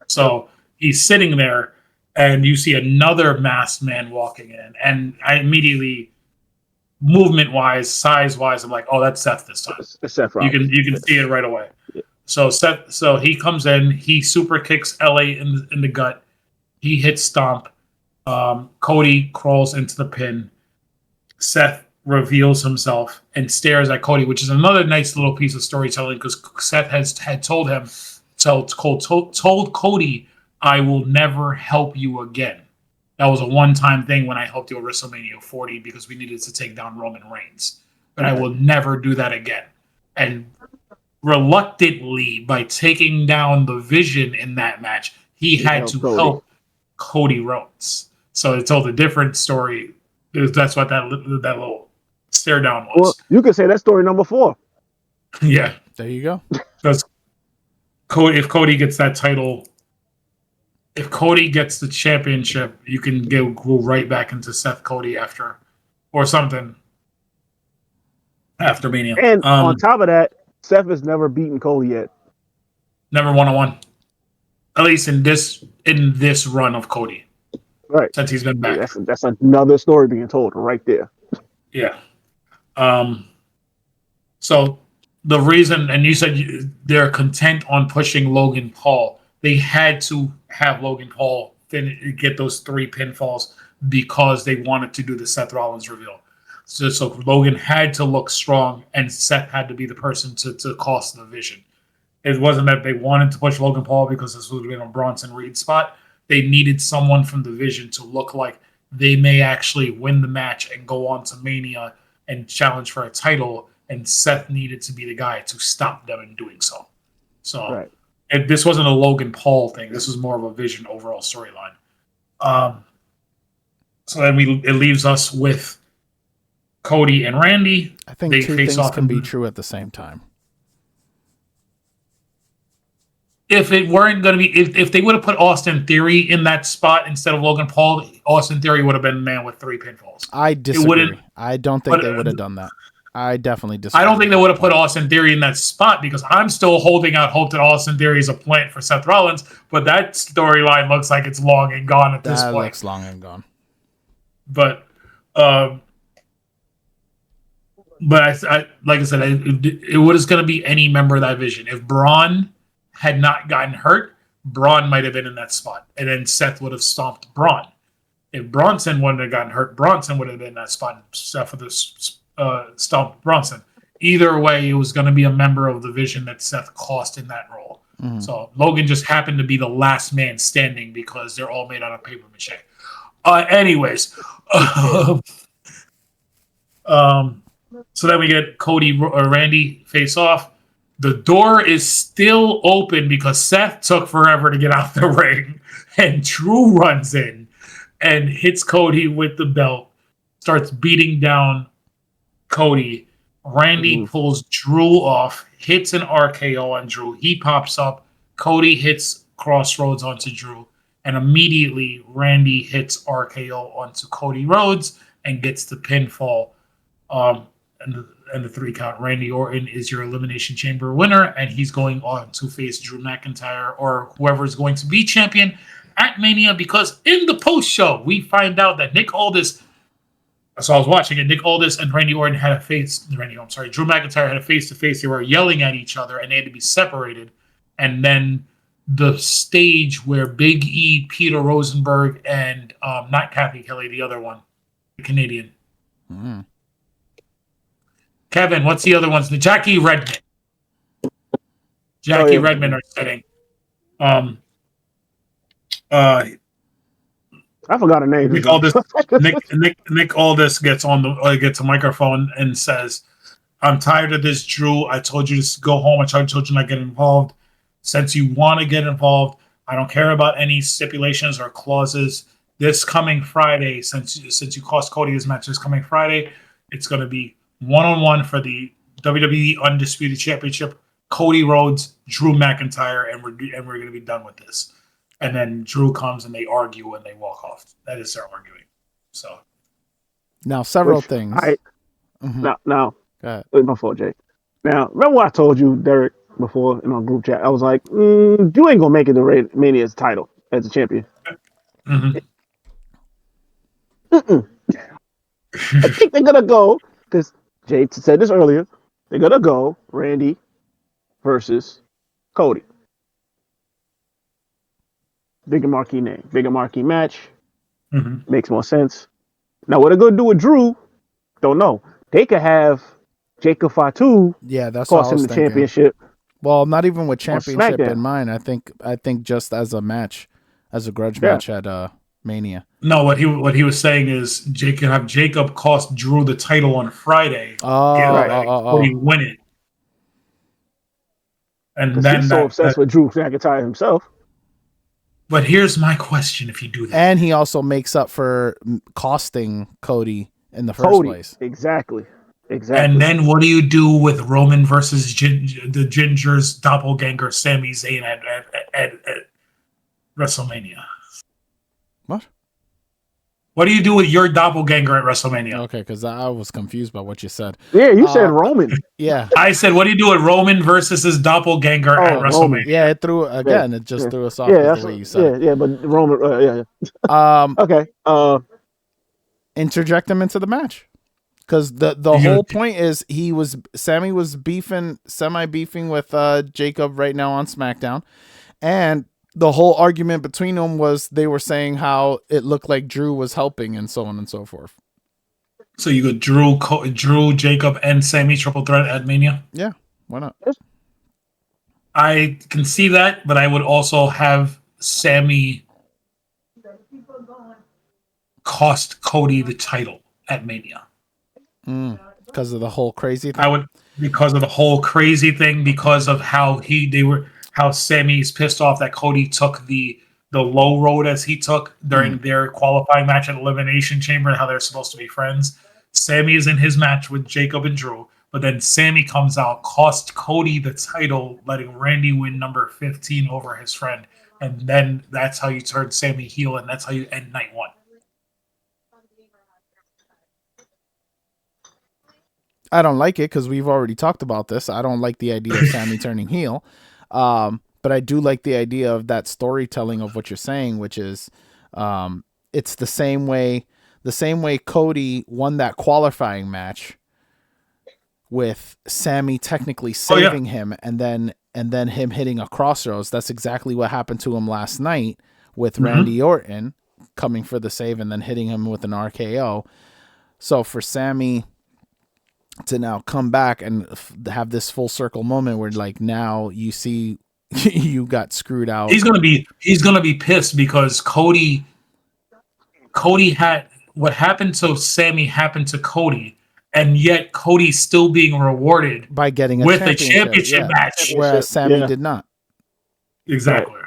So he's sitting there, and you see another masked man walking in, and I immediately, movement-wise, size-wise, I'm like, oh, that's Seth this time. It's Seth Rollins. You can see it right away. Yeah. So he comes in, he super kicks LA in the gut, he hits stomp. Cody crawls into the pin. Seth reveals himself and stares at Cody, which is another nice little piece of storytelling, because Seth had told Cody, I will never help you again. That was a one-time thing when I helped you at WrestleMania 40 because we needed to take down Roman Reigns. But I will never do that again. And reluctantly, by taking down the Vision in that match, he had to help Cody Rhodes. So it told a different story. That's what that little stare down was. Well, you could say that's story number 4. Yeah. There you go. Because if Cody gets that title, if Cody gets the championship, you can go right back into Seth Cody after, or something, after Mania. And on top of that, Seth has never beaten Cody yet. Never 1-on-1. At least in this run of Cody. Right. Since he's been back. Yeah, that's another story being told right there. Yeah. So the reason, and you said they're content on pushing Logan Paul. They had to have Logan Paul get those 3 pinfalls because they wanted to do the Seth Rollins reveal. So Logan had to look strong, and Seth had to be the person to cost the Vision. It wasn't that they wanted to push Logan Paul because this would have been a Bronson Reed spot. They needed someone from the Vision to look like they may actually win the match and go on to Mania and challenge for a title, and Seth needed to be the guy to stop them in doing so. So this wasn't a Logan Paul thing. This was more of a Vision overall storyline. So then it leaves us with Cody and Randy. I think 2 things can be true at the same time. If it weren't going to be, if they would have put Austin Theory in that spot instead of Logan Paul, Austin Theory would have been the man with 3 pinfalls. I disagree. I don't think they would have done that. I definitely disagree. I don't think they would have put Austin Theory in that spot, because I'm still holding out hope that Austin Theory is a plant for Seth Rollins, but that storyline looks like it's long and gone at this point. That looks long and gone. But I like I said, it was going to be any member of that Vision. If Braun had not gotten hurt, Braun might have been in that spot, and then Seth would have stomped Braun. If Bronson wouldn't have gotten hurt, Bronson would have been in that spot, and Seth would have stomped Bronson. Either way, it was going to be a member of the Vision that Seth cost in that role. Mm-hmm. So Logan just happened to be the last man standing because they're all made out of paper mache. Anyways, so then we get Cody or Randy face off. The door is still open because Seth took forever to get out the ring, and Drew runs in and hits Cody with the belt, starts beating down Cody. Randy pulls Drew off, hits an RKO on Drew. He pops up. Cody hits Crossroads onto Drew, and immediately Randy hits RKO onto Cody Rhodes and gets the pinfall. And the 3 count. Randy Orton is your Elimination Chamber winner, and he's going on to face Drew McIntyre or whoever is going to be champion at Mania, because in the post show, we find out that Nick Aldis, so I was watching it, Nick Aldis and Randy Orton had Drew McIntyre had a face-to-face. They were yelling at each other, and they had to be separated. And then the stage where Big E, Peter Rosenberg, and not Kathy Kelly, the other one, the Canadian. Mm. Kevin, what's the other ones? The Jackie Redmond. Redmond are sitting. I forgot her name. Nick Aldis gets a microphone and says, "I'm tired of this, Drew. I told you to go home. I told you not to get involved. Since you want to get involved, I don't care about any stipulations or clauses. This coming Friday, since you cost Cody his match this coming Friday, it's going to be 1-on-1 for the WWE Undisputed Championship. Cody Rhodes, Drew McIntyre, and we're going to be done with this." And then Drew comes and they argue and they walk off. That is their arguing. So now several things. Now, go ahead. My fault, Jay. Now, remember what I told you, Derek, before in our group chat? I was like, you ain't gonna make it to Mania's title as a champion. Mm-hmm. I think they're gonna go because Jay said this earlier. They're gonna go Randy versus Cody. Bigger marquee name, bigger marquee match. Mm-hmm. Makes more sense. Now, what they're gonna do with Drew, don't know. They could have Jacob Fatu Yeah, that's what I cost him was the thinking. championship. Well, not even with On championship in SmackDown. mind. I think just as a match, as a grudge match at Mania. No, what he was saying is Jacob cost Drew the title on Friday. Oh. Cody win it, and Because then he's so obsessed with Drew McIntyre himself. But here's my question: if you do that, And he also makes up for costing Cody in the first place. Exactly. And then what do you do with Roman versus the Ginger's doppelganger Sami Zayn at WrestleMania? What? What do you do with your doppelganger at WrestleMania? Okay, because I was confused by what you said. Yeah, you said Roman. Yeah. I said, what do you do with Roman versus his doppelganger at WrestleMania? Roman. Yeah, it threw again. It just threw us off with the way you said it. Yeah, but Roman. Okay. Interject him into the match. Because the whole point is Sammy was semi beefing with Jacob right now on SmackDown, and the whole argument between them was they were saying how it looked like Drew was helping and so on and so forth. So you go Drew, Jacob, and Sammy triple threat at Mania? Yeah, why not? I can see that, but I would also have Sammy cost Cody the title at Mania. Because of the whole crazy thing? Because of the whole crazy thing, because of how Sammy's pissed off that Cody took the low road as he took during their qualifying match at Elimination Chamber and how they're supposed to be friends. Sammy is in his match with Jacob and Drew, but then Sammy comes out, cost Cody the title, letting Randy win number 15 over his friend. And then that's how you turn Sammy heel, and that's how you end night one. I don't like it because we've already talked about this. I don't like the idea of Sammy turning heel. But I do like the idea of that storytelling of what you're saying, which is it's the same way Cody won that qualifying match with Sammy technically saving him and then him hitting a crossroads. That's exactly what happened to him last night with Randy Orton coming for the save and then hitting him with an RKO. So for Sammy to now come back and have this full circle moment where like now you see you got screwed out. He's gonna be pissed because Cody had what happened to Sammy happened to Cody, and yet Cody's still being rewarded by getting a championship match, whereas Sammy did not. Exactly.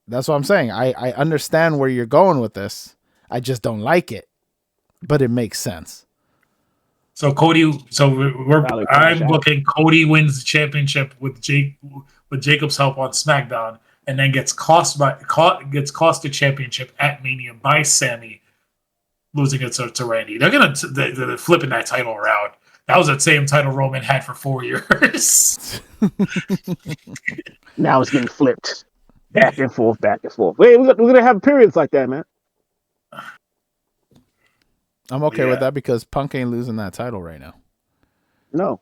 That's what I'm saying. I understand where you're going with this. I just don't like it, but it makes sense. So I'm booking Cody wins the championship with Jacob's help on SmackDown, and then gets cost the championship at Mania by Sammy, losing it to Randy. They're flipping that title around. That was the same title Roman had for 4 years. Now it's getting flipped, back and forth, back and forth. Wait, we're gonna have periods like that, man. I'm okay with that because Punk ain't losing that title right now. No,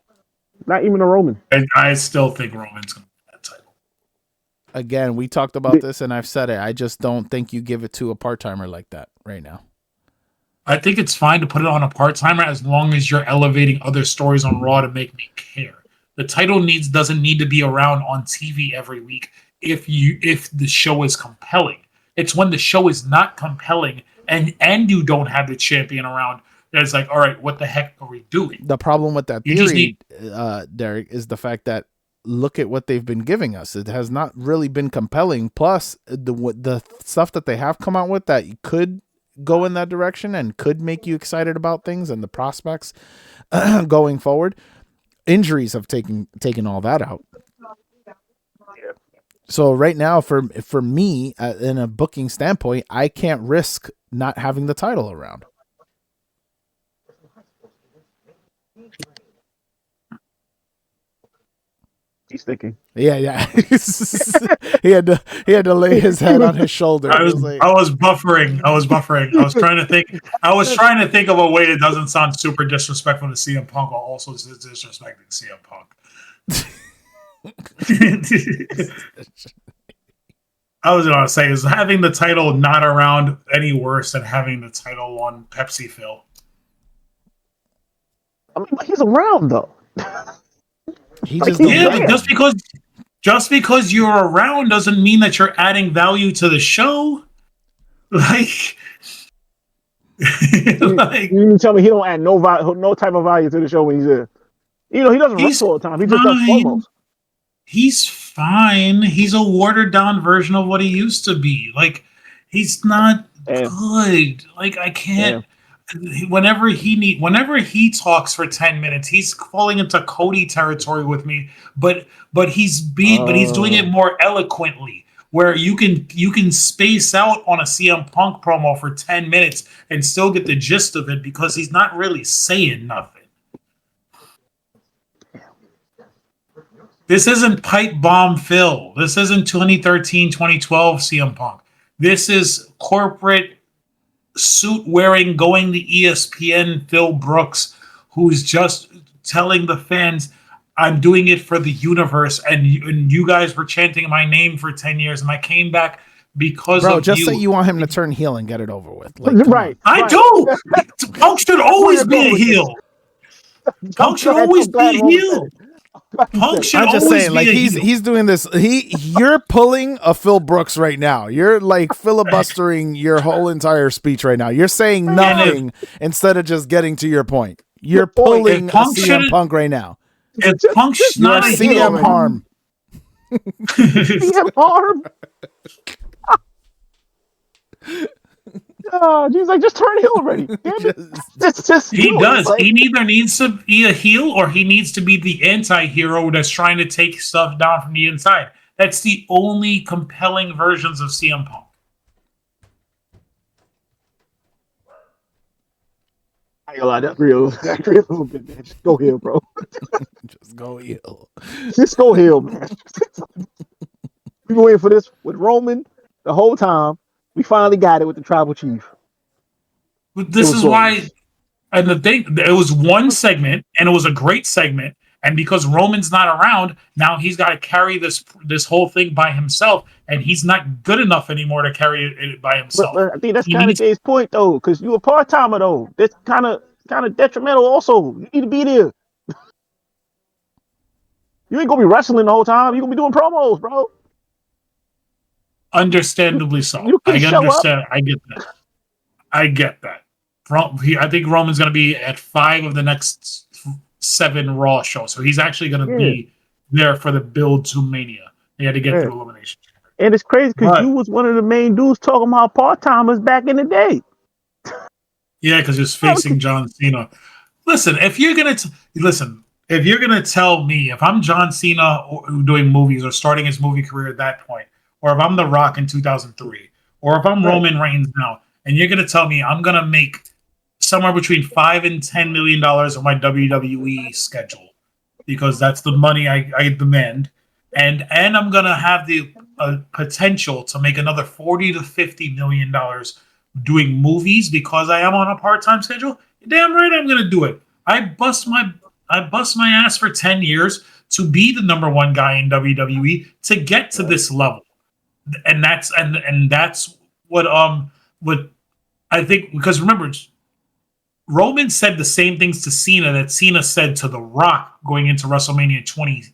not even a Roman. And I still think Roman's going to win that title. Again, we talked about this, and I've said it. I just don't think you give it to a part-timer like that right now. I think it's fine to put it on a part-timer as long as you're elevating other stories on Raw to make me care. The title doesn't need to be around on TV every week if the show is compelling. It's when the show is not compelling and you don't have the champion around, it's like, all right, what the heck are we doing? The problem with that theory, Derek, is the fact that look at what they've been giving us. It has not really been compelling. Plus, the stuff that they have come out with that could go in that direction and could make you excited about things and the prospects going forward. Injuries have taken all that out. So right now, for me, in a booking standpoint, I can't risk not having the title around. He's thinking. Yeah. he had to lay his head on his shoulder. I was buffering. I was trying to think. Of a way that doesn't sound super disrespectful to CM Punk, while also disrespecting CM Punk. I was going to say, is having the title not around any worse than having the title on Pepsi Phil? I mean, he's around though. But just because you're around doesn't mean that you're adding value to the show. Like, you tell me he don't add no type of value to the show when he's there. You know, he doesn't wrestle all the time. He just does promos. He's fine. He's a watered down version of what he used to be. Like, he's not good. Like, I can't. Whenever he talks for 10 minutes, he's falling into Cody territory with me. But he's doing it more eloquently, where you can space out on a CM Punk promo for 10 minutes and still get the gist of it because he's not really saying nothing. This isn't Pipe Bomb Phil. This isn't 2013, 2012 CM Punk. This is corporate suit wearing, going to ESPN Phil Brooks, who's just telling the fans, I'm doing it for the universe, and you guys were chanting my name for 10 years, and I came back because of just you. say you want him to turn heel and get it over with. Like, right. I do. Punk should always be a heel. Punk should always be a heel. Punk should I'm just always saying, be like a he's heel. he's doing this. You're pulling a Phil Brooks right now. You're like filibustering your whole entire speech right now. You're saying nothing instead of just getting to your point. You're pulling a CM Punk right now. If Punk's not a heel, CM Harm. CM Harm. He's like, just turn heel already. He does. Like, he either needs to be a heel or he needs to be the anti-hero that's trying to take stuff down from the inside. That's the only compelling versions of CM Punk. I ain't gonna lie, that's real. That's real a little bit, man. Just go heel, bro. Just go heel. Just go heel, man. We've been waiting for this with Roman the whole time. We finally got it with the tribal chief. This is why, and the thing, it was one segment, and it was a great segment. And because Roman's not around, now he's got to carry this whole thing by himself, and he's not good enough anymore to carry it by himself. But I think that's kind of Jay's point, though, because you're a part timer, though. That's kind of detrimental. Also, you need to be there. You ain't gonna be wrestling the whole time. You're gonna be doing promos, bro. Understandably so. I understand. I get that. I think Roman's going to be at 5 of the next 7 Raw shows, so he's actually going to be there for the build to Mania. He had to get through elimination. And it's crazy because you was one of the main dudes talking about part timers back in the day. Yeah, because he was facing John Cena. Listen, if you're gonna tell me, if I'm John Cena doing movies or starting his movie career at that point, or if I'm The Rock in 2003, or if I'm Roman Reigns now, and you're going to tell me I'm going to make somewhere between $5 and $10 million on my WWE schedule, because that's the money I demand, and I'm going to have the potential to make another $40 to $50 million doing movies because I am on a part-time schedule, damn right I'm going to do it. I bust my ass for 10 years to be the number one guy in WWE to get to this level. And that's what I think, because remember, Roman said the same things to Cena that Cena said to The Rock going into WrestleMania 28.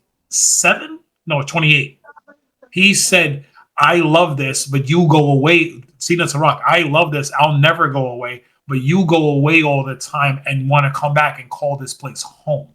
He said, I love this, but you go away. Cena to Rock, I love this, I'll never go away, but you go away all the time and want to come back and call this place home.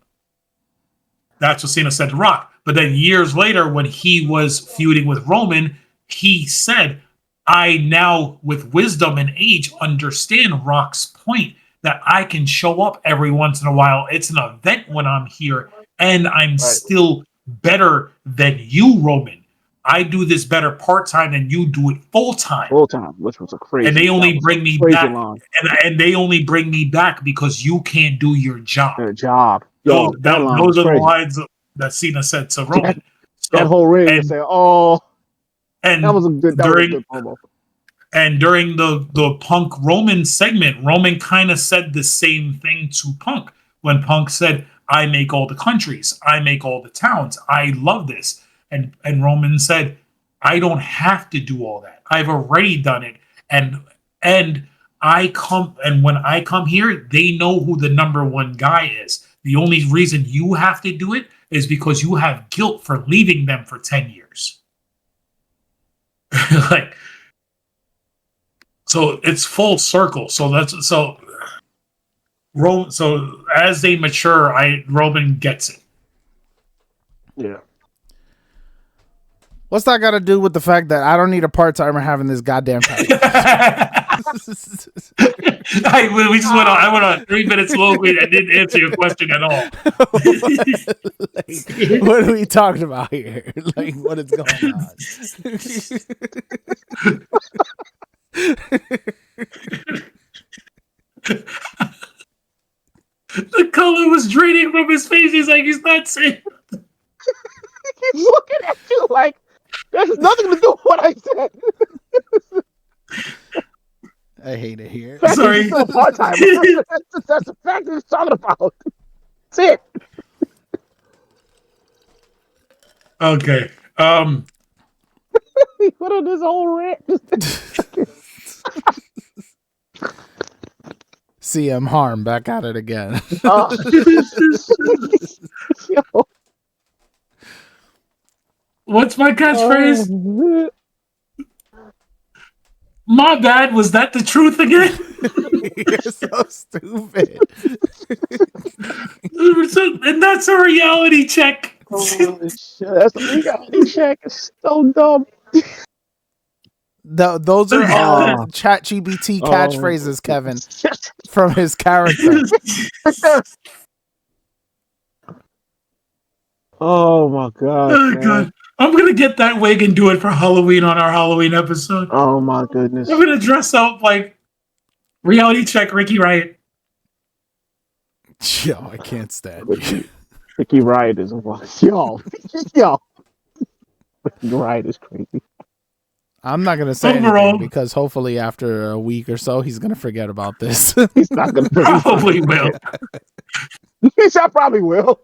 That's what Cena said to Rock. But then years later, when he was feuding with Roman, he said, I now, with wisdom and age, understand Rock's point that I can show up every once in a while. It's an event when I'm here, and I'm still better than you, Roman. I do this better part-time than you do it full-time. Full-time, which was a crazy. And they only bring me back. And they only bring me back because you can't do your job. Your job. Those are the lines that Cena said to Roman. That whole ring and say, "Oh," and that was a good promo. And during the Punk Roman segment, Roman kind of said the same thing to Punk when Punk said, "I make all the countries, I make all the towns, I love this," and Roman said, "I don't have to do all that. I've already done it, and when I come here, they know who the number one guy is. The only reason you have to do it is because you have guilt for leaving them for 10 years." Like, so it's full circle. So as they mature, Roman gets it. Yeah. What's that got to do with the fact that I don't need a part-timer having this goddamn time? We just went on. I went on 3 minutes long. I didn't answer your question at all. Like, what are we talking about here? Like, what is going on? The color was draining from his face. He's like, he's not saying. He's looking at you like there's nothing to do with what I said. I hate it here. Sorry. That's the fact that he's talking about. That's it. Okay. He put on this whole rant. CM Harm back at it again. Yo. What's my catchphrase? My bad. Was that the truth again? You're so stupid. And that's a reality check. Holy shit. That's a reality check. It's so dumb. Those are all ChatGPT catchphrases, Kevin, from his character. Oh my god! Oh god! I'm gonna get that wig and do it for Halloween on our Halloween episode. Oh my goodness! I'm gonna dress up like reality check Ricky Riot. Yo, I can't stand you. Ricky Riot is yo. Ricky Riot is crazy. I'm not gonna say anything because hopefully after a week or so he's gonna forget about this. He's not gonna probably will. Yes, I probably will.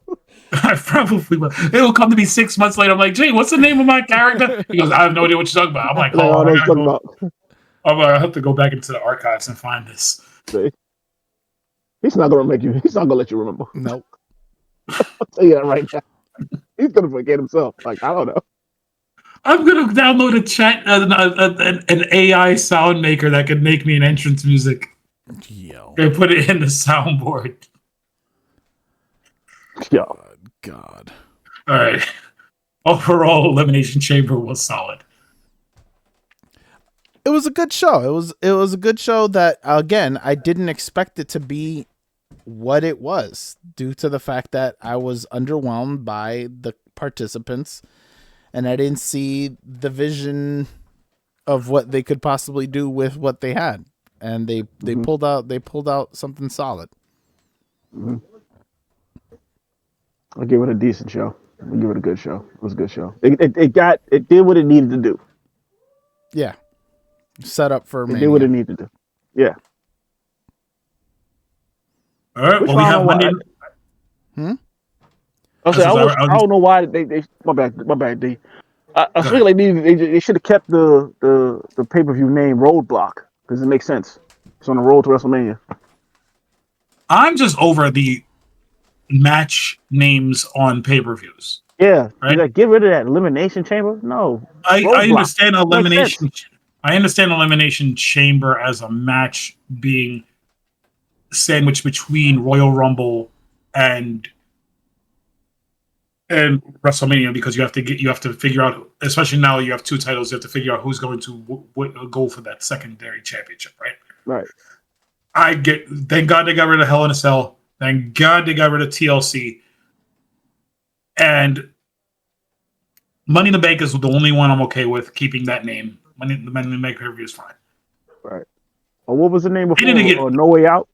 I probably will. It'll come to me 6 months later. I'm like, Jay, what's the name of my character? He goes, I have no idea what you're talking about. I'm like, I have to go back into the archives and find this. See? He's not gonna let you remember. Nope. I'll tell you that right now. He's gonna forget himself. Like, I don't know. I'm gonna download an AI sound maker that can make me an entrance music. Yo. And put it in the soundboard. Yo. God. All right. Overall, Elimination Chamber was solid. It was a good show. It was a good show that, again, I didn't expect it to be what it was due to the fact that I was underwhelmed by the participants and I didn't see the vision of what they could possibly do with what they had. And they pulled out something solid. Mm-hmm. I'll give it a decent show. I'll give it a good show. It was a good show. It did what it needed to do. Yeah. Set up for Mania. It did what it needed to do. Yeah. All right. Well, we have Monday. I don't know why they my bad, D. I feel like they should have kept the pay-per-view name Roadblock because it makes sense. It's on the road to WrestleMania. I'm just over the match names on pay-per-views. Yeah, right? Like, get rid of that Elimination Chamber. No, I understand Elimination. I understand Elimination Chamber as a match being sandwiched between Royal Rumble and WrestleMania because you have to figure out, especially now you have two titles, you have to figure out who's going to go for that secondary championship, right? Right. Thank God they got rid of Hell in a Cell. Thank God they got rid of TLC. And Money in the Bank is the only one I'm okay with keeping that name. Money in the Bank pay-per-view is fine. Right. Or what was the name before? No Way Out?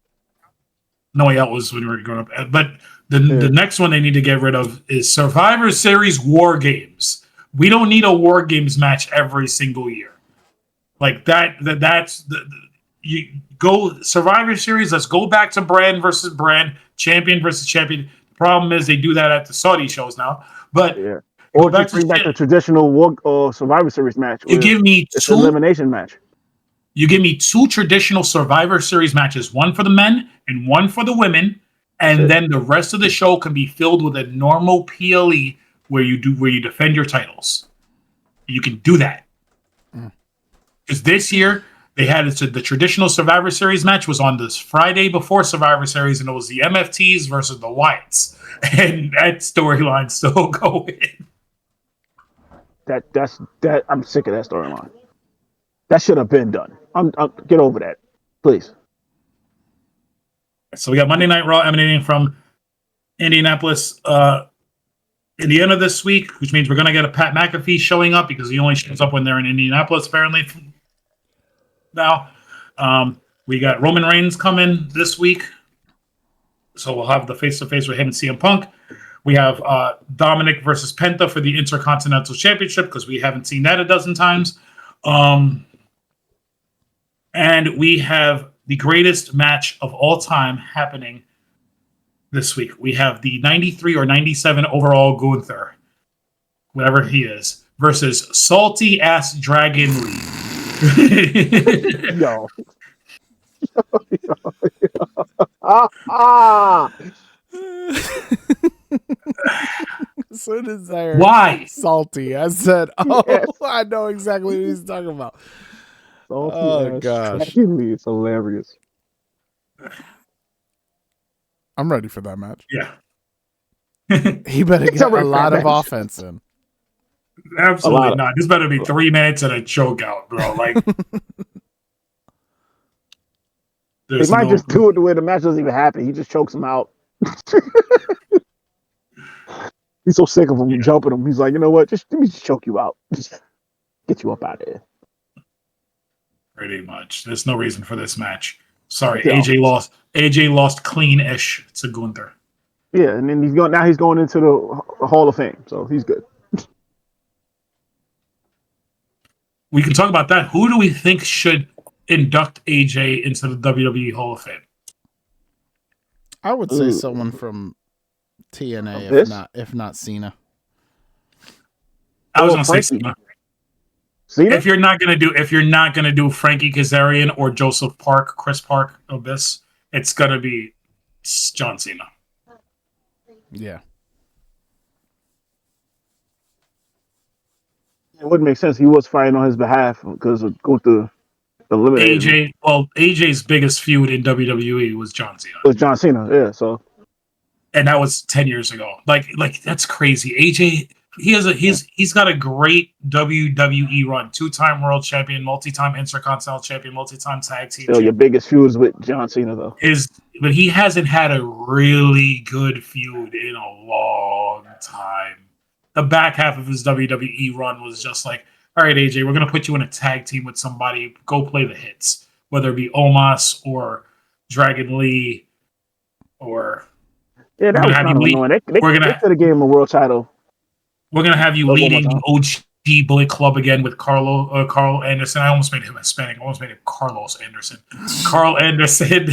No Way Out was when we were growing up. But the next one they need to get rid of is Survivor Series War Games. We don't need a War Games match every single year. Like you go Survivor Series. Let's go back to brand versus brand, champion versus champion. The problem is they do that at the Saudi shows now. But yeah, or just bring back the traditional War or Survivor Series match. You give me it's an elimination match. You give me 2 traditional Survivor Series matches, one for the men and one for the women, and then the rest of the show can be filled with a normal PLE where you defend your titles. You can do that. Because this year they had the traditional Survivor Series match was on this Friday before Survivor Series, and it was the MFTs versus the Wyatts, and that storyline's still going. I'm sick of that storyline. That should have been done. Get over that, please. So we got Monday Night Raw emanating from Indianapolis, Indiana this week, which means we're going to get a Pat McAfee showing up because he only shows up when they're in Indianapolis, apparently. Now, we got Roman Reigns coming this week. So we'll have the face-to-face with him and CM Punk. We have Dominic versus Penta for the Intercontinental Championship because we haven't seen that a dozen times. And we have the greatest match of all time happening this week. We have the 93 or 97 overall Gunther, whatever he is, versus salty ass Dragon Lee. Yo. As soon as I heard why salty, I said, "Oh, yes. I know exactly what he's talking about." Salty oh gosh, it's hilarious. I'm ready for that match. Yeah, he better get a lot of offense in. Absolutely not. This better be 3 minutes and a choke out, bro. Like, he might just do it the way the match doesn't even happen. He just chokes him out. He's so sick of him jumping him. He's like, you know what? Let me just choke you out. Just get you up out of here. Pretty much. There's no reason for this match. Sorry, AJ lost. AJ lost clean-ish to Gunther. Yeah, and then he's going into the Hall of Fame, so he's good. We can talk about that. Who do we think should induct AJ into the WWE Hall of Fame? I would say someone from TNA, if not Cena. I was gonna say Cena. If you're not gonna do Frankie Kazarian or Joseph Park, Chris Park, Abyss, it's gonna be John Cena. Yeah. It wouldn't make sense. He was fighting on his behalf because of going to eliminate AJ. Well, AJ's biggest feud in WWE was John Cena. It was John Cena, yeah. So, and that was 10 years ago. Like that's crazy. AJ, he's got a great WWE run. 2-time world champion, multi-time intercontinental champion, multi-time tag team. Still, your biggest feud is with John Cena, though. But he hasn't had a really good feud in a long time. The back half of his WWE run was just like, all right, AJ, we're going to put you in a tag team with somebody. Go play the hits, whether it be Omos or Dragon Lee or... Yeah, that was kind of annoying. They could have gave him a world title. We're going to have you leading the OG Bullet Club again with Carl Anderson. I almost made him Hispanic. I almost made him Carlos Anderson. Carl Anderson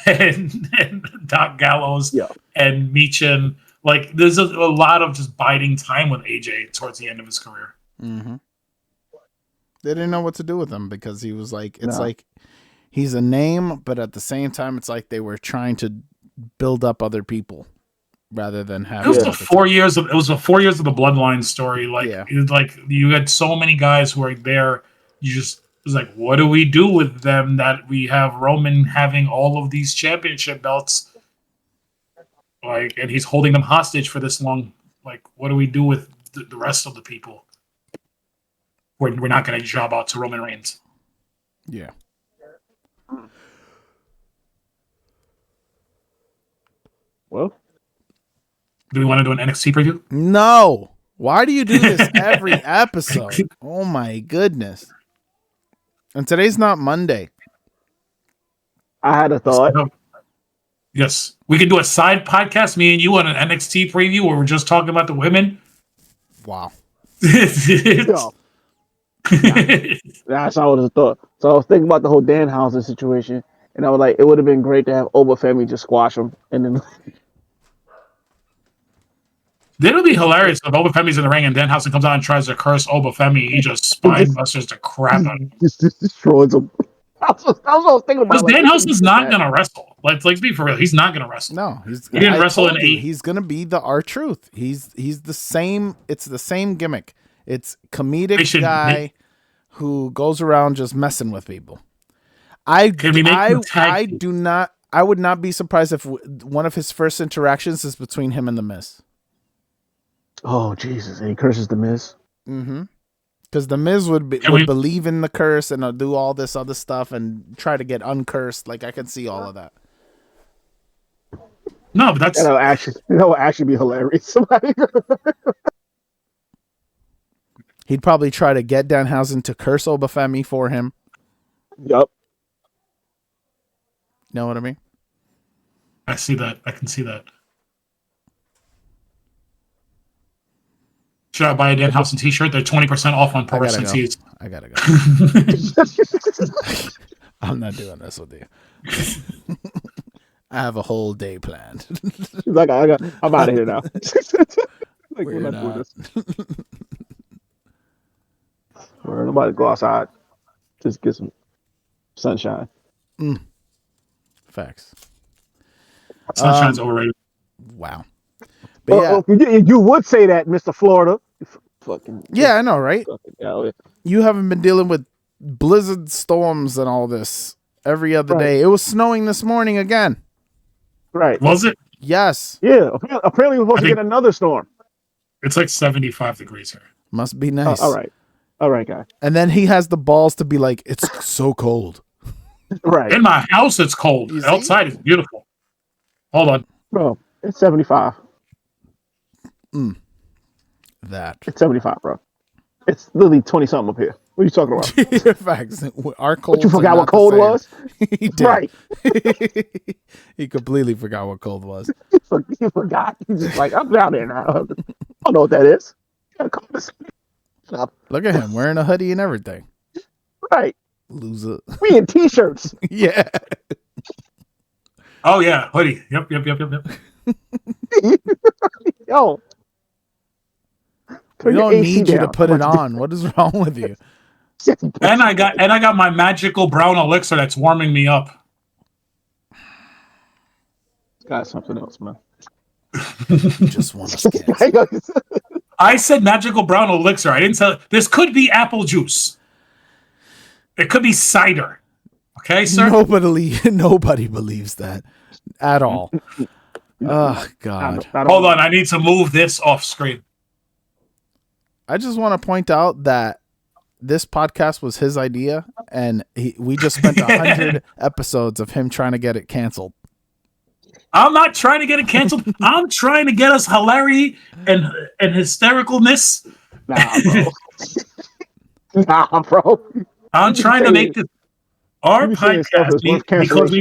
and Doc Gallows and Meechin. Like, there's a lot of just biding time with AJ towards the end of his career. Mm-hmm. They didn't know what to do with him because he was like, like he's a name, but at the same time, it's like they were trying to build up other people rather than have. It was the 4 years of the Bloodline story. Like, like you had so many guys who were there. You just it was like, what do we do with them that we have Roman having all of these championship belts? Like, and he's holding them hostage for this long. Like, what do we do with the rest of the people? We're not going to job out to Roman Reigns. Yeah. Well, do we want to do an NXT preview? No. Why do you do this every episode? Oh my goodness. And today's not Monday. I had a thought. Yes. We could do a side podcast, me and you, on an NXT preview where we're just talking about the women. Wow. Yo, that's how I would have thought. So I was thinking about the whole Danhausen situation, and I was like, it would have been great to have Obafemi just squash him, and then It'll be hilarious if Obafemi's in the ring and Danhausen comes out and tries to curse Obafemi. He just spine busters the crap out of him. just destroys him. That's what I was thinking about. Because Danhausen's not going to wrestle. Let's be for real. He's not going to wrestle. No, he didn't wrestle in 8. He's going to be the R-Truth. He's the same. It's the same gimmick. It's comedic guy who goes around just messing with people. I would not be surprised if one of his first interactions is between him and The Miz. Oh, Jesus. And he curses The Miz. Mm-hmm. Because The Miz would believe in the curse and do all this other stuff and try to get uncursed. Like, I can see all of that. No, but that would actually be hilarious. He'd probably try to get Danhausen to curse Obafemi for him. Yup. Know what I mean? I see that. I can see that. Should I buy a Danhausen t-shirt? They're 20% off on Pro Wrestling Tees. I gotta go. I'm not doing this with you. I have a whole day planned. I'm out of here now. We're not doing this. Or nobody go outside. Just get some sunshine. Facts. Sunshine's overrated. Wow. But you would say that, Mr. Florida. Yeah, I know, right? Yeah. You haven't been dealing with blizzard storms and all this every other day. It was snowing this morning again. Right. Was it? Yes. Yeah. Apparently we're supposed to get another storm. It's like 75 degrees here. Must be nice. All right. All right, guy. And then he has the balls to be like, it's so cold. Right. In my house, it's cold. Outside, it's beautiful. Hold on. Bro, it's 75. That. It's 75, bro. It's literally 20-something up here. What are you talking about? Facts. Our cold. But you forgot what cold was? He did. Right. He completely forgot what cold was. He forgot. He's just like, I'm down there now. I don't know what that is. Look at him wearing a hoodie and everything. Right. Loser. We in t-shirts. Yeah. Oh, yeah. Hoodie. Yep. Yo. We don't need you to put it on. What is wrong with you? And I got my magical brown elixir that's warming me up. Got something else, man. Just want to skin. I said magical brown elixir. I didn't say this could be apple juice. It could be cider. Okay, sir? Nobody believes that at all. Oh, God. Hold on. I need to move this off screen. I just want to point out that this podcast was his idea, and we just spent 100 episodes of him trying to get it canceled. I'm not trying to get it canceled. I'm trying to get us hilarity and hystericalness. Nah, bro. I'm trying to make this our podcast because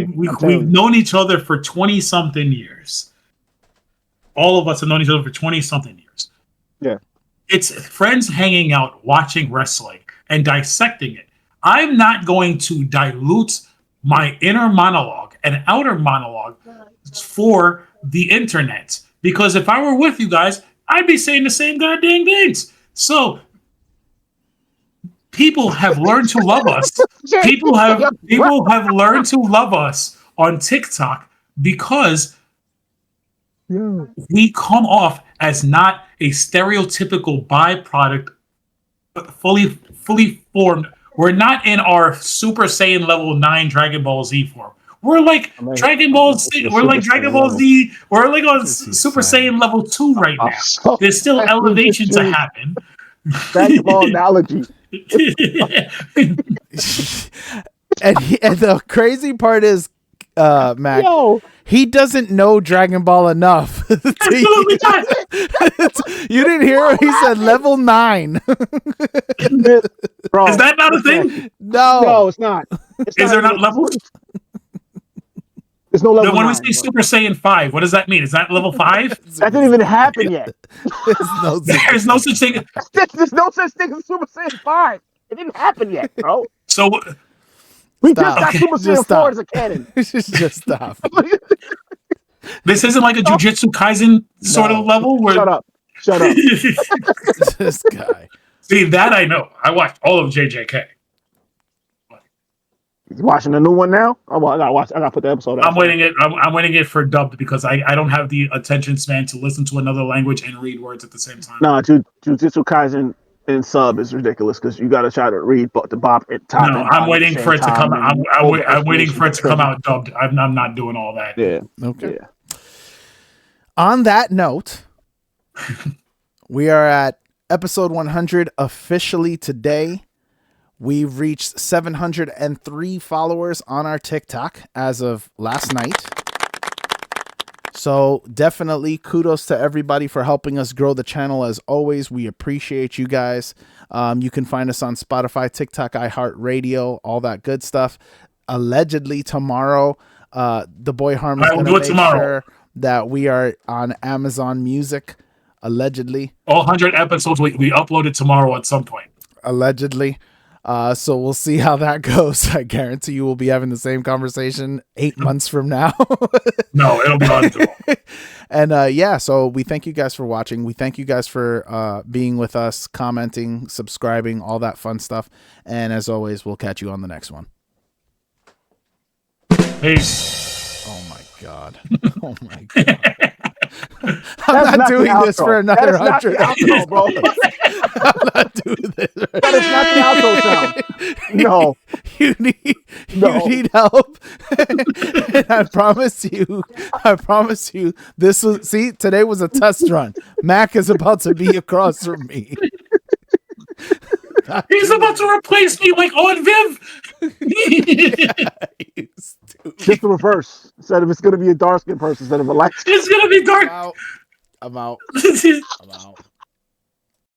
we've known each other for 20-something years. All of us have known each other for 20-something years. Yeah. It's friends hanging out, watching wrestling, and dissecting it. I'm not going to dilute my inner monologue and outer monologue for the internet. Because if I were with you guys, I'd be saying the same goddamn things. So people have learned to love us. People have learned to love us on TikTok because we come off as not a stereotypical byproduct, fully formed. We're not in our Super Saiyan level 9 Dragon Ball Z form. We're like Dragon Ball Z. We're like Dragon Ball Z. We're like on Super Saiyan level 2 right now. There's still elevation to happen. Dragon Ball analogy. And the crazy part is, Mac, he doesn't know Dragon Ball enough. Absolutely not. You didn't hear him? He said level 9. Bro, is that not a thing? No, it's not. Is there not levels? There's no level Then when we 9. say Super Saiyan 5, what does that mean? Is that level 5? That didn't even happen yet. There's no such thing. There's no such thing as Super Saiyan 5. It didn't happen yet, bro. So we just got Super Saiyan 4 as a canon. Just stop. This isn't like a Jujutsu Kaisen sort of level where Shut up. This guy. See, that I know. I watched all of JJK. You watching the new one now? Oh, well, I gotta put the episode out. I'm waiting it for dubbed because I don't have the attention span to listen to another language and read words at the same time. No, Jujutsu Kaisen in sub is ridiculous because you got to try to read the Bob and top. No, I'm waiting for it to come. I'm waiting for it to come out dubbed. I'm not doing all that. Yeah. Okay. Yeah. On that note, we are at episode 100 officially today. We've reached 703 followers on our TikTok as of last night. So definitely kudos to everybody for helping us grow the channel. As always, we appreciate you guys. You can find us on Spotify, TikTok, iHeartRadio, all that good stuff. Allegedly tomorrow, the boy Harm is going to make sure that we are on Amazon Music. Allegedly. All 100 episodes we upload it tomorrow at some point. Allegedly. So we'll see how that goes. I guarantee you we'll be having the same conversation 8 months from now. No, it'll be on. And so we thank you guys for watching. We thank you guys for being with us, commenting, subscribing, all that fun stuff. And as always, we'll catch you on the next one. Peace. Oh my God. Oh my God. I'm not doing this for another 100 outro, bro. I'm not doing this. That is not the outro sound. No. You need help. And I promise you, today was a test run. Mac is about to be across from me. He's about to replace me like on Viv. Just the reverse. Instead of it's going to be a dark skin person instead of a light skin. It's going to be dark. I'm out. I'm out.